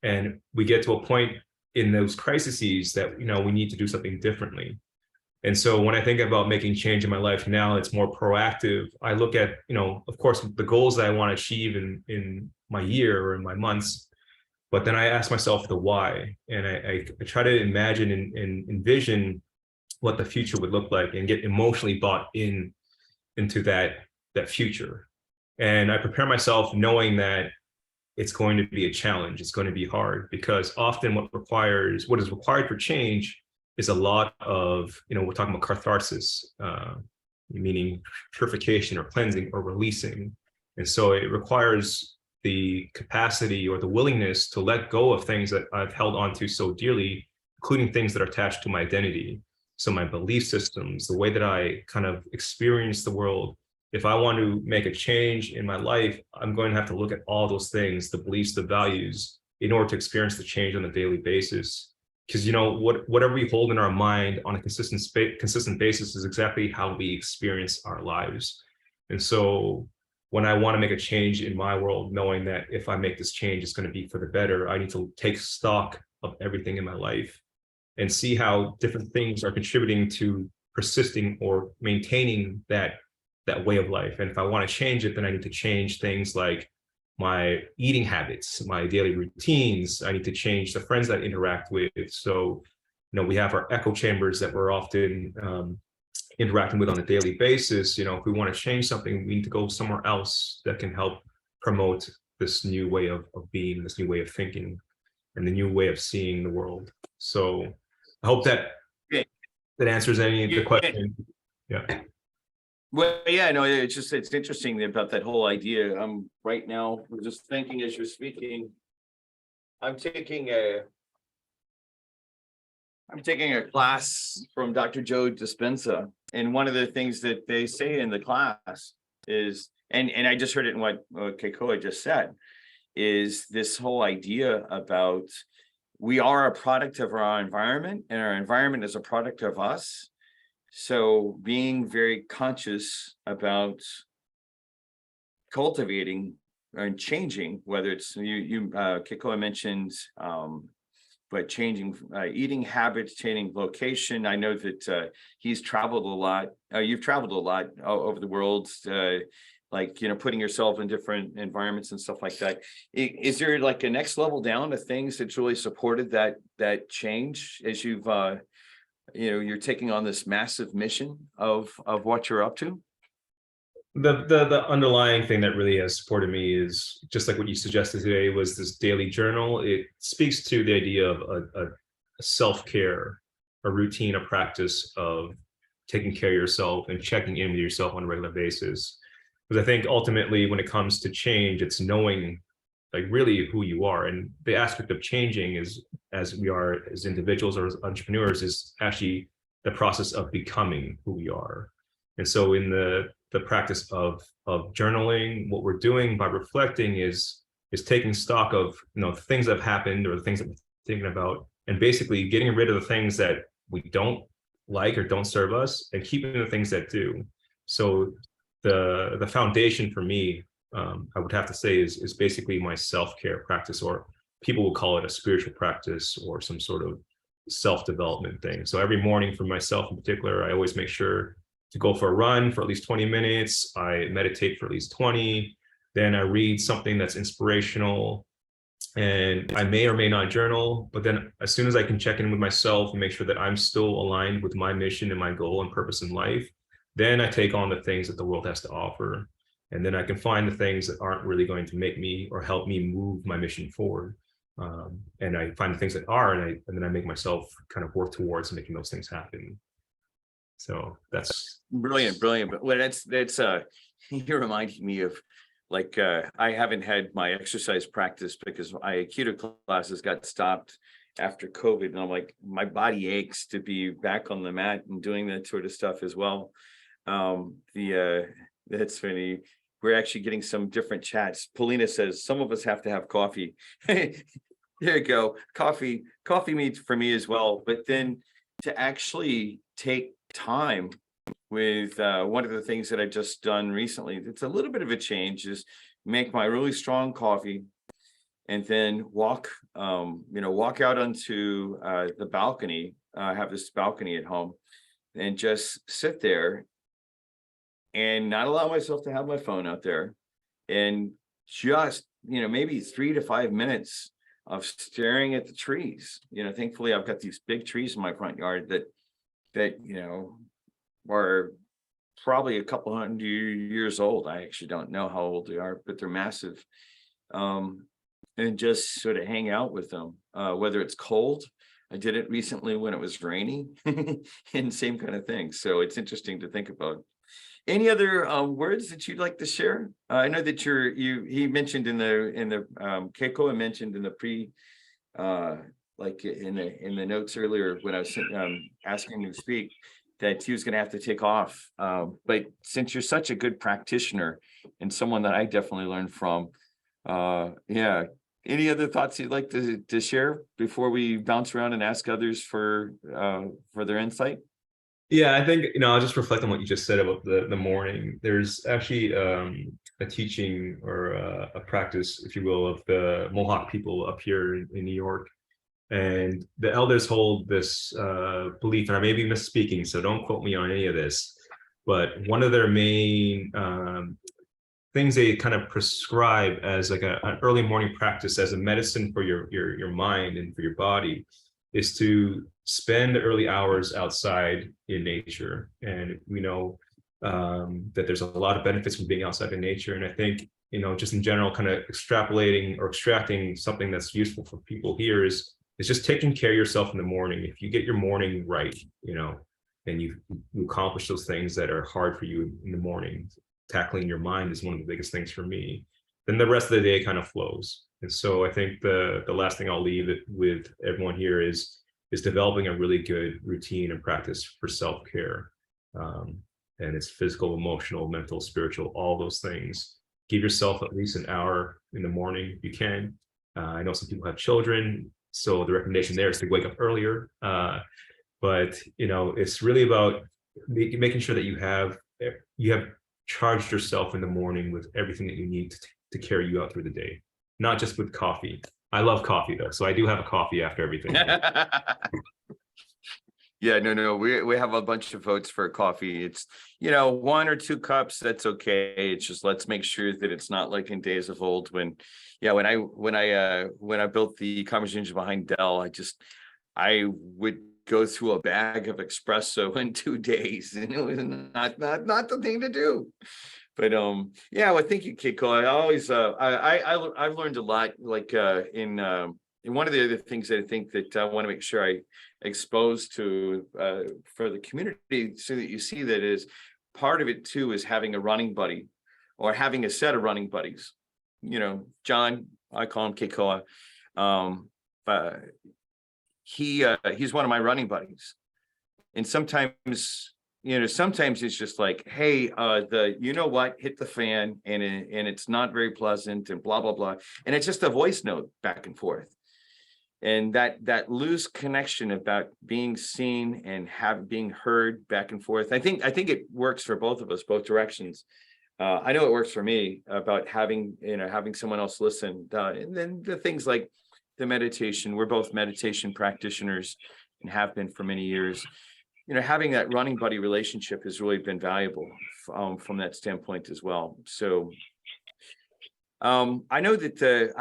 Speaker 3: And we get to a point in those crises that, we need to do something differently. And so when I think about making change in my life now, it's more proactive. I look at, of course, the goals that I want to achieve in my year or in my months, but then I ask myself the why. And I try to imagine and envision what the future would look like and get emotionally bought into that future. And I prepare myself knowing that it's going to be a challenge. It's going to be hard, because often what is required for change is a lot of, we're talking about catharsis, meaning purification or cleansing or releasing. And so it requires the capacity or the willingness to let go of things that I've held onto so dearly, including things that are attached to my identity. So my belief systems, the way that I kind of experience the world. If I want to make a change in my life, I'm going to have to look at all those things, the beliefs, the values, in order to experience the change on a daily basis. Because, whatever we hold in our mind on a consistent basis is exactly how we experience our lives. And so when I want to make a change in my world, knowing that if I make this change, it's going to be for the better, I need to take stock of everything in my life and see how different things are contributing to persisting or maintaining that way of life. And if I want to change it, then I need to change things like my eating habits, my daily routines. I need to change the friends that I interact with. So, we have our echo chambers that we're often interacting with on a daily basis. If we want to change something, we need to go somewhere else that can help promote this new way of being, this new way of thinking, and the new way of seeing the world. So I hope that answers any of the question. Yeah.
Speaker 1: Well, yeah, no, it's interesting about that whole idea. Right now, we're just thinking as you're speaking, I'm taking a class from Dr. Joe Dispenza. And one of the things that they say in the class is, and I just heard it in what Kekoa just said, is this whole idea about we are a product of our environment and our environment is a product of us. So being very conscious about cultivating and changing, whether it's Kekoa mentioned but changing eating habits, changing location. I know that he's traveled a lot. You've traveled a lot over the world, like, putting yourself in different environments and stuff like that. Is there like a next level down of things that's really supported that change as you've you're taking on this massive mission of what you're up to?
Speaker 3: The underlying thing that really has supported me is just like what you suggested today, was this daily journal. It speaks to the idea of a self-care, a routine, a practice of taking care of yourself and checking in with yourself on a regular basis. Because I think ultimately when it comes to change, it's knowing like really who you are. And the aspect of changing is, as we are as individuals or as entrepreneurs, is actually the process of becoming who we are. And so in the practice of journaling, what we're doing by reflecting is taking stock of the things that have happened or the things that we're thinking about, and basically getting rid of the things that we don't like or don't serve us, and keeping the things that do. So the foundation for me, I would have to say, is basically my self-care practice, or people will call it a spiritual practice or some sort of self-development thing. So every morning for myself in particular, I always make sure to go for a run for at least 20 minutes. I meditate for at least 20. Then I read something that's inspirational, and I may or may not journal. But then as soon as I can check in with myself and make sure that I'm still aligned with my mission and my goal and purpose in life, then I take on the things that the world has to offer. And then I can find the things that aren't really going to make me or help me move my mission forward. And I find the things that are, and then I make myself kind of work towards making those things happen. So that's
Speaker 1: brilliant. But well, that's you're reminding me of, like, I haven't had my exercise practice because my Aikido classes got stopped after COVID, and I'm like, my body aches to be back on the mat and doing that sort of stuff as well. That's funny. We're actually getting some different chats. Paulina says some of us have to have coffee. There you go. Coffee means for me as well. But then to actually take time with one of the things that I've just done recently, it's a little bit of a change, is make my really strong coffee and then walk out onto the balcony. I have this balcony at home, and just sit there and not allow myself to have my phone out there, and just maybe 3 to 5 minutes of staring at the trees. Thankfully I've got these big trees in my front yard that are probably a couple hundred years old. I actually don't know how old they are, but they're massive. And just sort of hang out with them, whether it's cold. I did it recently when it was rainy, and same kind of thing. So it's interesting to think about. Any other words that you'd like to share? I know that he mentioned in the Keiko, I mentioned in the like in the notes earlier when I was asking him to speak, that he was going to have to take off. But since you're such a good practitioner and someone that I definitely learned from, yeah. Any other thoughts you'd like to share before we bounce around and ask others for their insight?
Speaker 3: Yeah, I think, I'll just reflect on what you just said about the morning. There's actually a teaching or a practice, if you will, of the Mohawk people up here in New York. And the elders hold this belief, and I may be misspeaking, so don't quote me on any of this, but one of their main things they kind of prescribe as like an early morning practice as a medicine for your mind and for your body is to spend the early hours outside in nature. And we know that there's a lot of benefits from being outside in nature. And I think, just in general, kind of extrapolating or extracting something that's useful for people here is just taking care of yourself in the morning. If you get your morning right, then you accomplish those things that are hard for you in the morning. Tackling your mind is one of the biggest things for me. Then the rest of the day kind of flows. And so I think the last thing I'll leave it with everyone here is developing a really good routine and practice for self-care. And it's physical, emotional, mental, spiritual, all those things. Give yourself at least an hour in the morning if you can. I know some people have children, so the recommendation there is to wake up earlier. But it's really about making sure that you have charged yourself in the morning with everything that you need to carry you out through the day, not just with coffee, I love coffee though, so I do have a coffee after everything.
Speaker 1: Yeah, no, we have a bunch of votes for coffee. It's, 1 or 2 cups, that's okay. It's just, let's make sure that it's not like in days of old when I built the conversation engine behind Dell, I would go through a bag of espresso in 2 days, and it was not the thing to do. But yeah, well, thank you, Keiko. I always I've learned a lot, like in one of the other things that I think that I want to make sure I expose to for the community, so that you see that is part of it too, is having a running buddy or having a set of running buddies. John, I call him Keikoa. He's one of my running buddies, and sometimes it's just like, hey, hit the fan, and it's not very pleasant, and blah blah blah, and it's just a voice note back and forth. And that loose connection about being seen and being heard back and forth, I think it works for both of us, both directions. I know it works for me about having someone else listen, and then the things like the meditation. We're both meditation practitioners and have been for many years. Having that running buddy relationship has really been valuable from that standpoint as well. So I know that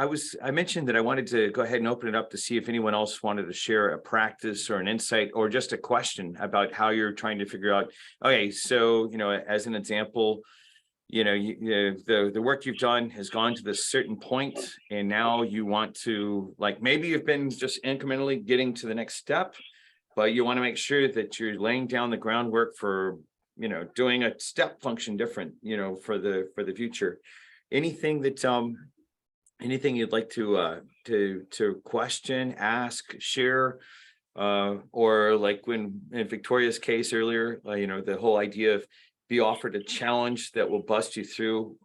Speaker 1: I mentioned that I wanted to go ahead and open it up to see if anyone else wanted to share a practice or an insight or just a question about how you're trying to figure out, okay, so, as an example, the work you've done has gone to this certain point, and now you want to, like, maybe you've been just incrementally getting to the next step, but you want to make sure that you're laying down the groundwork for, doing a step function different, for the future. Anything you'd like to question, ask, share, or like when in Victoria's case earlier, the whole idea of be offered a challenge that will bust you through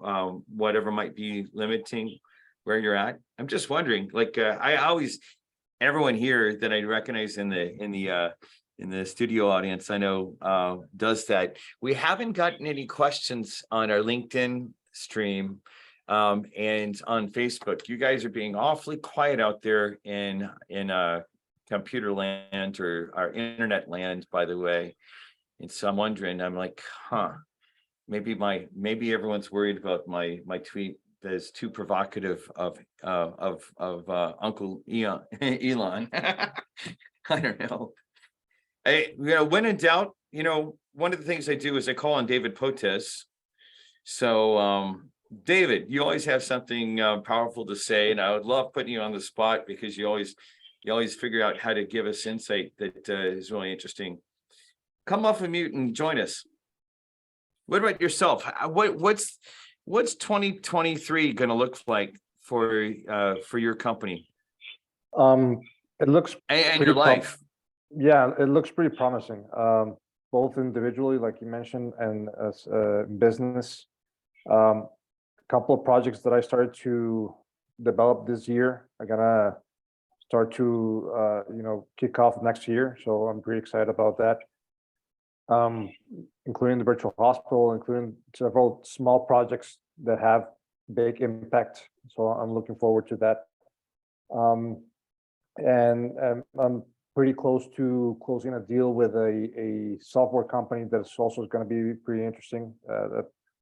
Speaker 1: whatever might be limiting where you're at. I'm just wondering, like, everyone here that I recognize in the studio audience, I know does that. We haven't gotten any questions on our LinkedIn stream and on Facebook. You guys are being awfully quiet out there in computer land or our internet land, by the way. And so I'm wondering, I'm like, maybe everyone's worried about my tweet that is too provocative of Uncle Elon. I don't know. When in doubt, one of the things I do is I call on David Potes. So David, you always have something powerful to say, and I would love putting you on the spot because you always figure out how to give us insight that is really interesting. Come off of mute and join us. What about yourself? What's 2023 going to look like for your company?
Speaker 4: It looks
Speaker 1: and your life.
Speaker 4: Yeah, it looks pretty promising. Both individually, like you mentioned, and as a business. A couple of projects that I started to develop this year are gonna start to kick off next year. So I'm pretty excited about that. Including the virtual hospital, including several small projects that have big impact. So I'm looking forward to that. And I'm pretty close to closing a deal with a software company that's also going to be pretty interesting.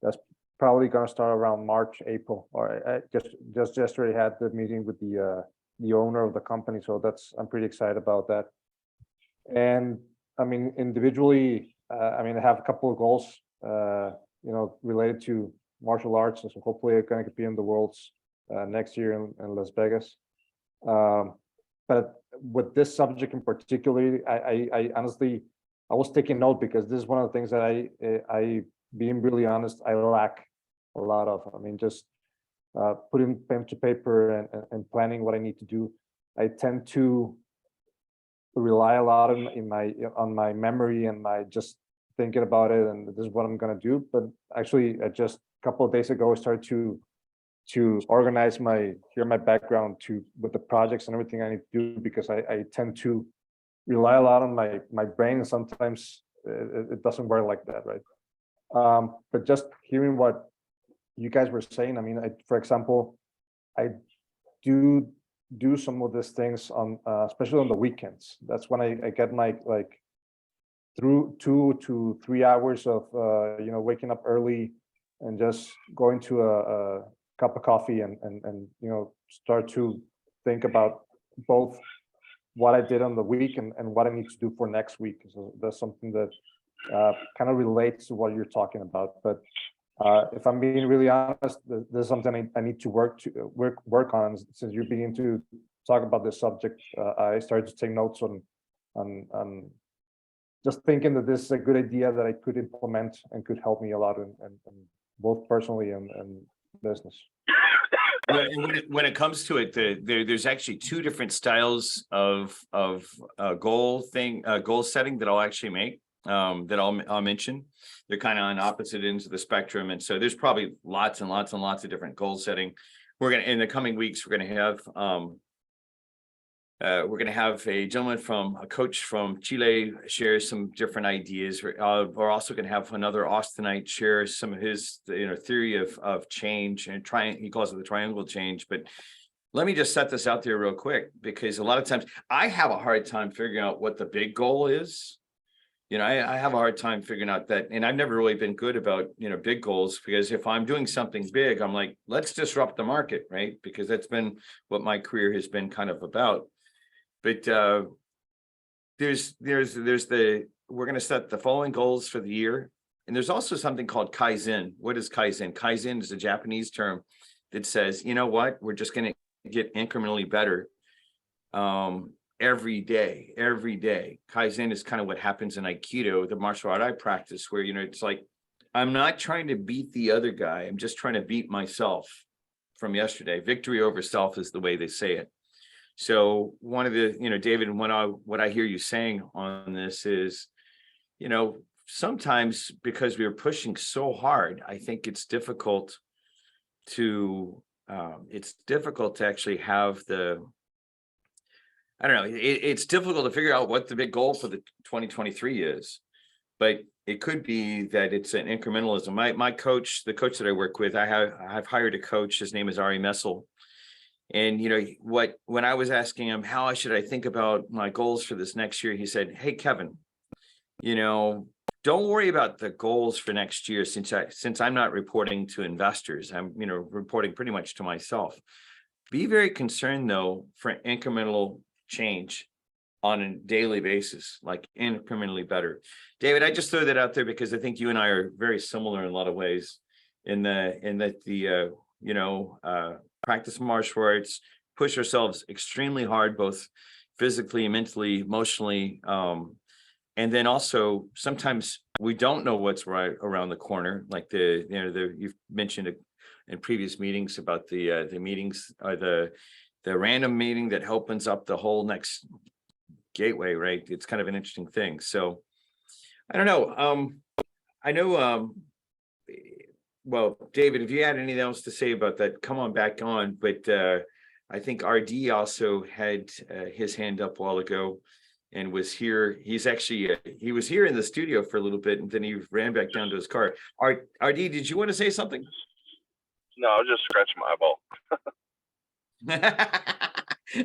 Speaker 4: That's probably going to start around March, April. Or I just yesterday had the meeting with the owner of the company, so I'm pretty excited about that. And I mean, individually, I have a couple of goals, related to martial arts, and so hopefully I'm going to be in the Worlds next year in Las Vegas. But with this subject in particular, I honestly, I was taking note because this is one of the things that I being really honest, I lack a lot of. I mean, just putting pen to paper and planning what I need to do. I tend to rely a lot on my memory and my just thinking about it, and this is what I'm gonna do. But actually, just a couple of days ago, I started to organize my background with the projects and everything I need to do, because I tend to rely a lot on my brain, and sometimes it doesn't work like that, right? But just hearing what you guys were saying, I mean, for example, I do do some of these things on, especially on the weekends. That's when I get my through 2 to 3 hours of waking up early and just going to a cup of coffee and start to think about both what I did on the week and what I need to do for next week. So that's something that kind of relates to what you're talking about. But if I'm being really honest, there's something I need to work on. Since you begin to talk about this subject, I started to take notes on just thinking that this is a good idea that I could implement and could help me a lot in both personally and business.
Speaker 1: When it comes to it, there's actually two different styles of goal setting that I'll actually make, that I'll mention. They're kind of on opposite ends of the spectrum, and so there's probably lots and lots and lots of different goal setting. We're gonna, in the coming weeks, we're gonna have a gentleman a coach from Chile share some different ideas. We're also going to have another Austinite share some of his, theory of change, and he calls it the triangle change. But let me just set this out there real quick, because a lot of times I have a hard time figuring out what the big goal is. I have a hard time figuring out that, and I've never really been good about, big goals, because if I'm doing something big, I'm like, let's disrupt the market, right? Because that's been what my career has been kind of about. But we're going to set the following goals for the year. And there's also something called Kaizen. What is Kaizen? Kaizen is a Japanese term that says, you know what, we're just going to get incrementally better every day. Kaizen is kind of what happens in Aikido, the martial art I practice, where, it's like, I'm not trying to beat the other guy. I'm just trying to beat myself from yesterday. Victory over self is the way they say it. So one of the, David, what I hear you saying on this is, sometimes because we are pushing so hard, I think it's difficult to actually have it's difficult to figure out what the big goal for the 2023 is, but it could be that it's an incrementalism. My coach, the coach that I work with, I've hired a coach. His name is Ari Messel. And when I was asking him how should I think about my goals for this next year, he said, "Hey, Kevin, don't worry about the goals for next year, since I'm not reporting to investors. I'm reporting pretty much to myself. Be very concerned though for incremental change on a daily basis, like incrementally better." David, I just throw that out there because I think you and I are very similar in a lot of ways in that practice martial arts, push ourselves extremely hard, both physically, mentally, emotionally. And then also sometimes we don't know what's right around the corner. Like you've mentioned in previous meetings about the meetings, or the random meeting that opens up the whole next gateway, right? It's kind of an interesting thing. So I don't know. I know, well, David, if you had anything else to say about that, come on back on. But I think RD also had his hand up a while ago and was here. He was here in the studio for a little bit, and then he ran back down to his car. RD, did you want to say something?
Speaker 5: No, I was just scratching my eyeball.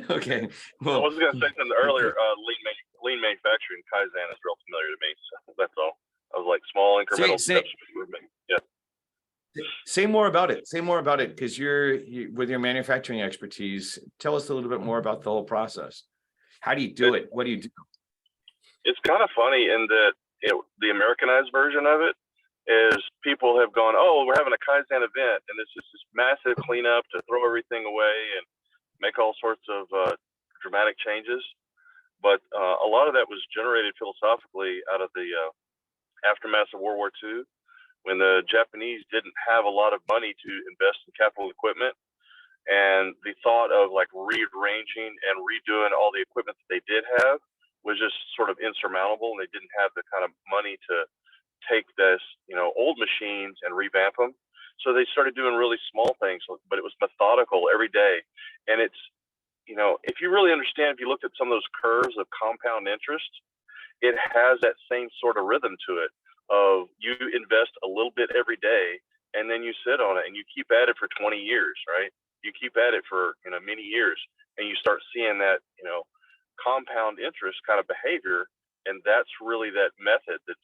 Speaker 1: Okay. Well,
Speaker 5: I was going to say something earlier. Lean manufacturing, Kaizen is real familiar to me. So that's all. I was like, small incremental steps of improvement. Yeah.
Speaker 1: Say more about it, because you with your manufacturing expertise, tell us a little bit more about the whole process. How do you do it? What do you do?
Speaker 5: It's kind of funny in that the Americanized version of it is people have gone, oh, we're having a Kaizen event, and it's just this massive cleanup to throw everything away and make all sorts of dramatic changes. But a lot of that was generated philosophically out of the aftermath of World War II, when the Japanese didn't have a lot of money to invest in capital equipment. And the thought of like rearranging and redoing all the equipment that they did have was just sort of insurmountable. And they didn't have the kind of money to take this, old machines and revamp them. So they started doing really small things, but it was methodical every day. And it's, if you really understand, if you looked at some of those curves of compound interest, it has that same sort of rhythm to it of you invest a little bit every day, and then you sit on it and you keep at it for 20 years, right? You keep at it for, many years, and you start seeing that, compound interest kind of behavior. And that's really that method that's,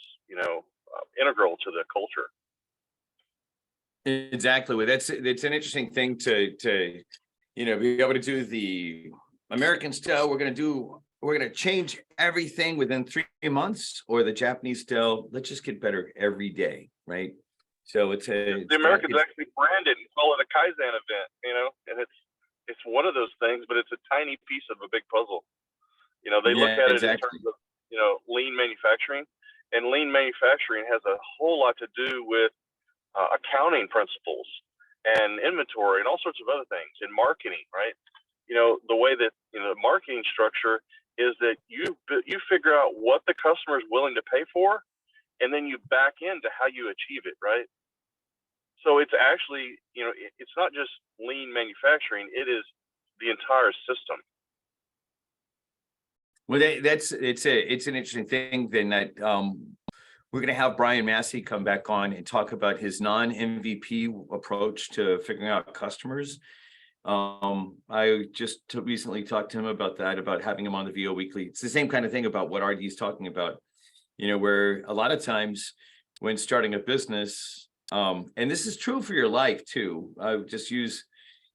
Speaker 5: integral to the culture.
Speaker 1: Exactly. Well, it's an interesting thing to be able to do the American style. We're gonna change everything within 3 months, or the Japanese style. Let's just get better every day, right? So
Speaker 5: The Americans actually branded and call it a Kaizen event, and it's one of those things, but it's a tiny piece of a big puzzle. They look at it in terms of lean manufacturing, and lean manufacturing has a whole lot to do with accounting principles and inventory and all sorts of other things, and marketing, right? The way that the marketing structure is that you figure out what the customer is willing to pay for, and then you back into how you achieve it, right? So it's actually, it's not just lean manufacturing, it is the entire system.
Speaker 1: Well, it's an interesting thing then that we're going to have Brian Massey come back on and talk about his non-MVP approach to figuring out customers. I just recently talked to him about that, about having him on the VO Weekly. It's the same kind of thing about what RD is talking about, where a lot of times when starting a business, and this is true for your life too,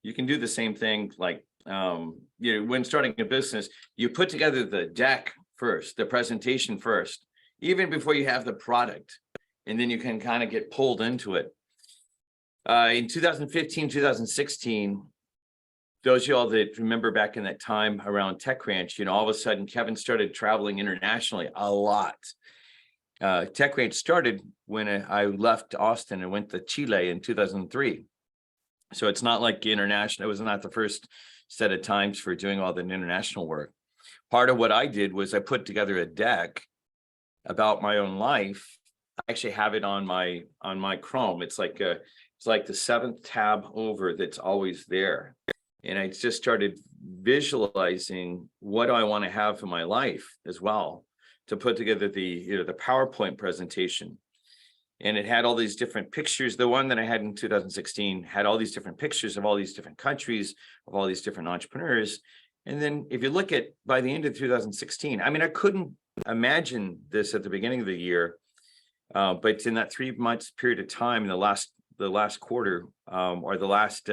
Speaker 1: you can do the same thing, like, when starting a business, you put together the deck first, the presentation first, even before you have the product, and then you can kind of get pulled into it. In 2015, 2016, those of y'all that remember back in that time around TechCrunch, all of a sudden Kevin started traveling internationally a lot. TechCrunch started when I left Austin and went to Chile in 2003. So it's not like international, it was not the first set of times for doing all the international work. Part of what I did was I put together a deck about my own life. I actually have it on my Chrome. It's like the 7th tab over that's always there. And I just started visualizing what do I want to have in my life as well, to put together the PowerPoint presentation. And it had all these different pictures. The one that I had in 2016 had all these different pictures of all these different countries, of all these different entrepreneurs. And then if you look at, by the end of 2016, I mean, I couldn't imagine this at the beginning of the year, but in that 3 months period of time, in the last quarter, or the last,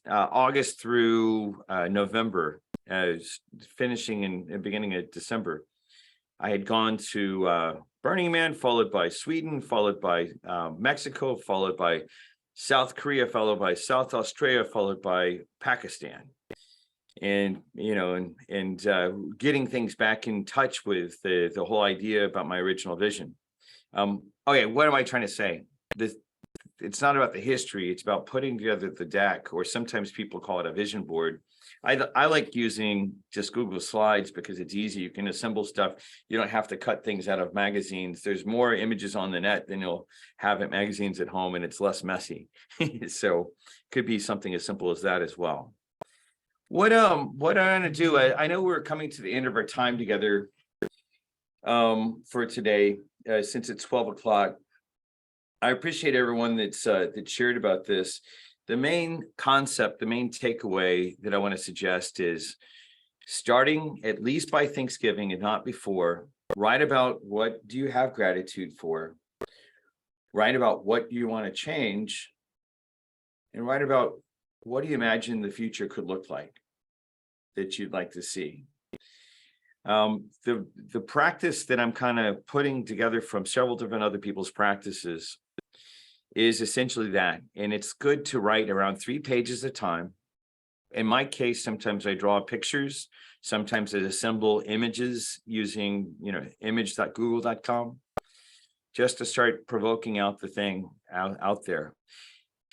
Speaker 1: August through November, finishing in the beginning of December, I had gone to Burning Man, followed by Sweden, followed by Mexico, followed by South Korea, followed by South Australia, followed by Pakistan. And, getting things back in touch with the whole idea about my original vision. Okay, what am I trying to say? It's not about the history, it's about putting together the deck, or sometimes people call it a vision board. I like using just Google Slides because it's easy. You can assemble stuff. You don't have to cut things out of magazines. There's more images on the net than you'll have at magazines at home, and it's less messy. So could be something as simple as that as well. What I'm going to do, I know we're coming to the end of our time together for today, since it's 12 o'clock. I appreciate everyone that shared about this. The main concept, the main takeaway that I want to suggest is starting at least by Thanksgiving and not before. Write about what do you have gratitude for. Write about what you want to change, and write about what do you imagine the future could look like that you'd like to see. The practice that I'm kind of putting together from several different other people's practices is essentially that. And it's good to write around 3 pages at a time. In my case, sometimes I draw pictures, sometimes I assemble images using, image.google.com, just to start provoking out the thing out there.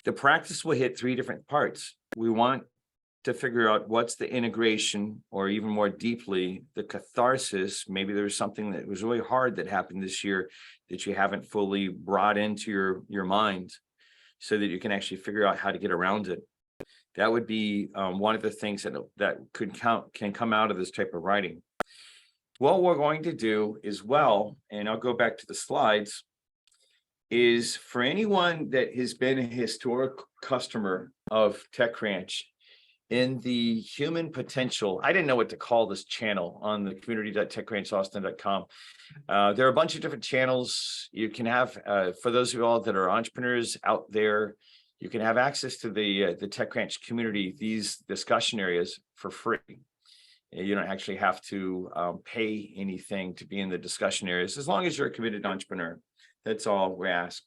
Speaker 1: The practice will hit 3 different parts. We want to figure out what's the integration, or even more deeply, the catharsis. Maybe there's something that was really hard that happened this year that you haven't fully brought into your mind, so that you can actually figure out how to get around it. That would be one of the things that can come out of this type of writing. What we're going to do as well, and I'll go back to the slides, is for anyone that has been a historic customer of TechRanch in the human potential. I didn't know what to call this channel on the community.techranchaustin.com. There are a bunch of different channels you can have. For those of you all that are entrepreneurs out there, you can have access to the TechRanch community, these discussion areas for free. You don't actually have to pay anything to be in the discussion areas, as long as you're a committed entrepreneur. That's all we ask.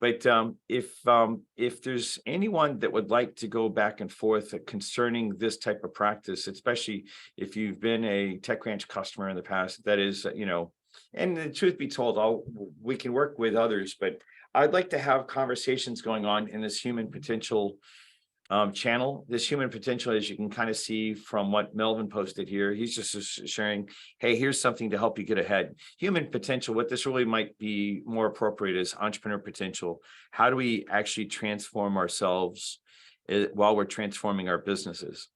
Speaker 1: But if there's anyone that would like to go back and forth concerning this type of practice, especially if you've been a TechRanch customer in the past, that is, and the truth be told, we can work with others, but I'd like to have conversations going on in this human potential channel. This human potential, as you can kind of see from what Melvin posted here, he's just sharing, hey, here's something to help you get ahead. Human potential, what this really might be more appropriate is entrepreneur potential. How do we actually transform ourselves while we're transforming our businesses?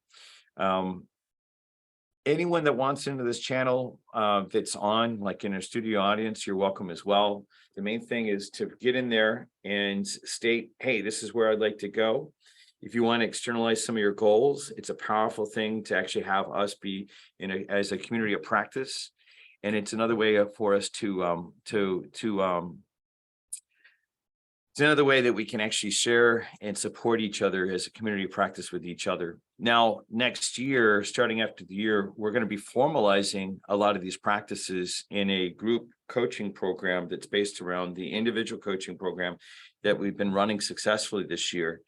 Speaker 1: Anyone that wants into this channel that's on, like in our studio audience, you're welcome as well. The main thing is to get in there and state, hey, this is where I'd like to go. If you want to externalize some of your goals, it's a powerful thing to actually have us be as a community of practice. And it's another way for us it's another way that we can actually share and support each other as a community of practice with each other. Now, next year, starting after the year, we're going to be formalizing a lot of these practices in a group coaching program that's based around the individual coaching program that we've been running successfully this year.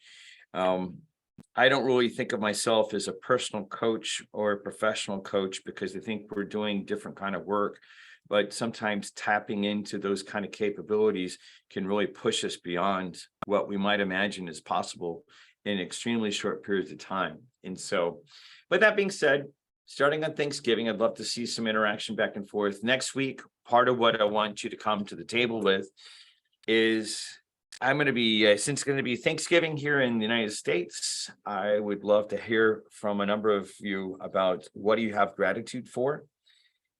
Speaker 1: I don't really think of myself as a personal coach or a professional coach because I think we're doing different kind of work, but sometimes tapping into those kind of capabilities can really push us beyond what we might imagine is possible in extremely short periods of time. And so, but that being said, starting on Thanksgiving, I'd love to see some interaction back and forth. Next week, part of what I want you to come to the table with is I'm going to be, since it's going to be Thanksgiving here in the United States, I would love to hear from a number of you about what do you have gratitude for,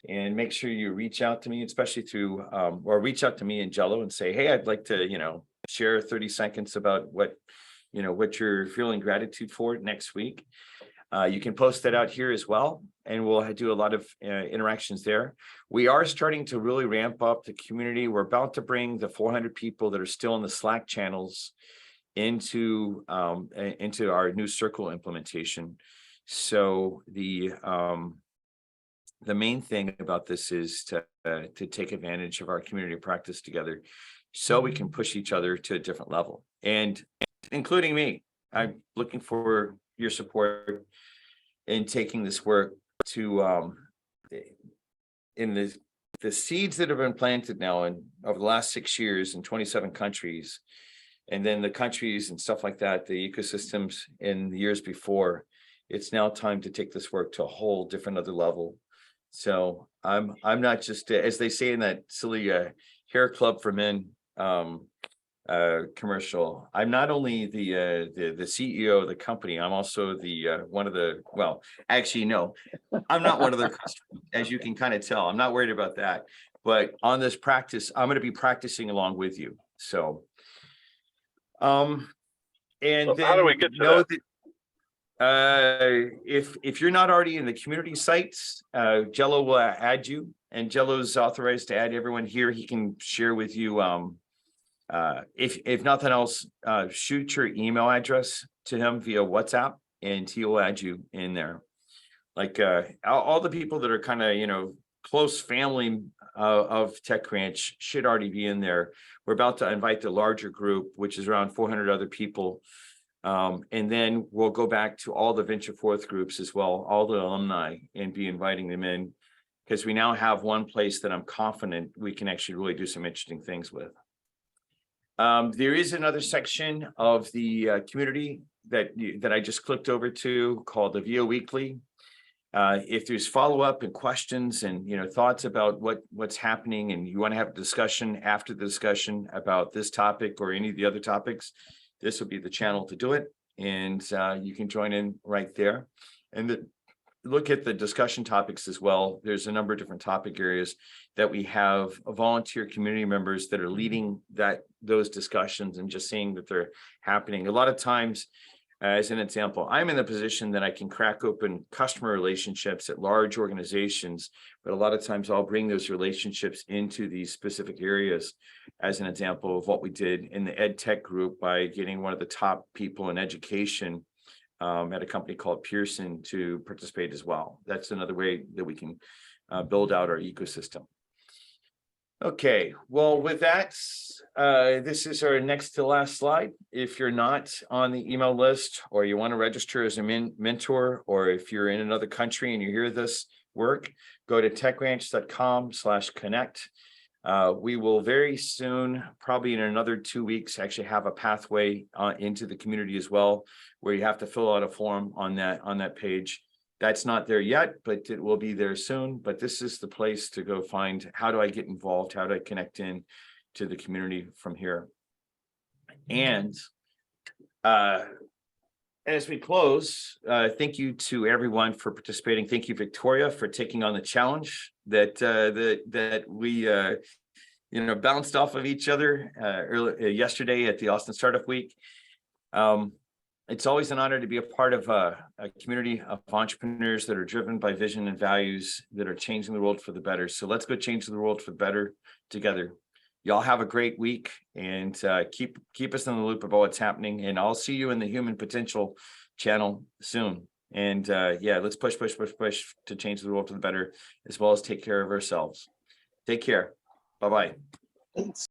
Speaker 1: and make sure you reach out to me, especially through, or reach out to me in Jello and say, hey, I'd like to, share 30 seconds about what you're feeling gratitude for next week. You can post that out here as well, and we'll do a lot of interactions there. We are starting to really ramp up the community. We're about to bring the 400 people that are still in the Slack channels into our new circle implementation. So the main thing about this is to take advantage of our community of practice together, so we can push each other to a different level, and including me. I'm looking for your support in taking this work to in the seeds that have been planted now in over the last 6 years in 27 countries, and then the countries and stuff like that, the ecosystems in the years before. It's now time to take this work to a whole different other level. So I'm not just, as they say in that silly hair club for men commercial, I'm not only the CEO of the company, I'm also the one of the, well, actually no, I'm not one of their customers, as you can kind of tell. I'm not worried about that, but on this practice, I'm going to be practicing along with you. So and
Speaker 5: so
Speaker 1: then
Speaker 5: how do we get to that?
Speaker 1: If you're not already in the community sites, Jello will add you, and Jello's authorized to add everyone here. He can share with you if nothing else, shoot your email address to him via WhatsApp, and he will add you in there. Like all the people that are kind of close family of TechRanch should already be in there. We're about to invite the larger group, which is around 400 other people. And then we'll go back to all the Venture Forth groups as well, all the alumni, and be inviting them in, because we now have one place that I'm confident we can actually really do some interesting things with. There is another section of the community that I just clicked over to called the VO Weekly. If there's follow-up and questions and thoughts about what's happening, and you want to have a discussion after the discussion about this topic or any of the other topics, this will be the channel to do it, and you can join in right there. And look at the discussion topics as well, there's a number of different topic areas that we have volunteer community members that are leading those discussions and just seeing that they're happening. A lot of times, as an example, I'm in the position that I can crack open customer relationships at large organizations, but a lot of times I'll bring those relationships into these specific areas. As an example of what we did in the ed tech group by getting one of the top people in education at a company called Pearson to participate as well. That's another way that we can build out our ecosystem. Okay, well, with that, this is our next to last slide. If you're not on the email list or you want to register as a mentor, or if you're in another country and you hear this work, go to techranch.com/connect. We will very soon, probably in another 2 weeks, actually have a pathway into the community as well, where you have to fill out a form on that page. That's not there yet, but it will be there soon. But this is the place to go find, how do I get involved? How do I connect in to the community from here? And as we close, thank you to everyone for participating. Thank you, Victoria, for taking on the challenge that we bounced off of each other yesterday at the Austin Startup Week. It's always an honor to be a part of a community of entrepreneurs that are driven by vision and values that are changing the world for the better. So let's go change the world for the better together. Y'all have a great week, and keep us in the loop about what's happening. And I'll see you in the Human Potential channel soon. And let's push to change the world for the better, as well as take care of ourselves. Take care. Bye-bye.
Speaker 2: Thanks.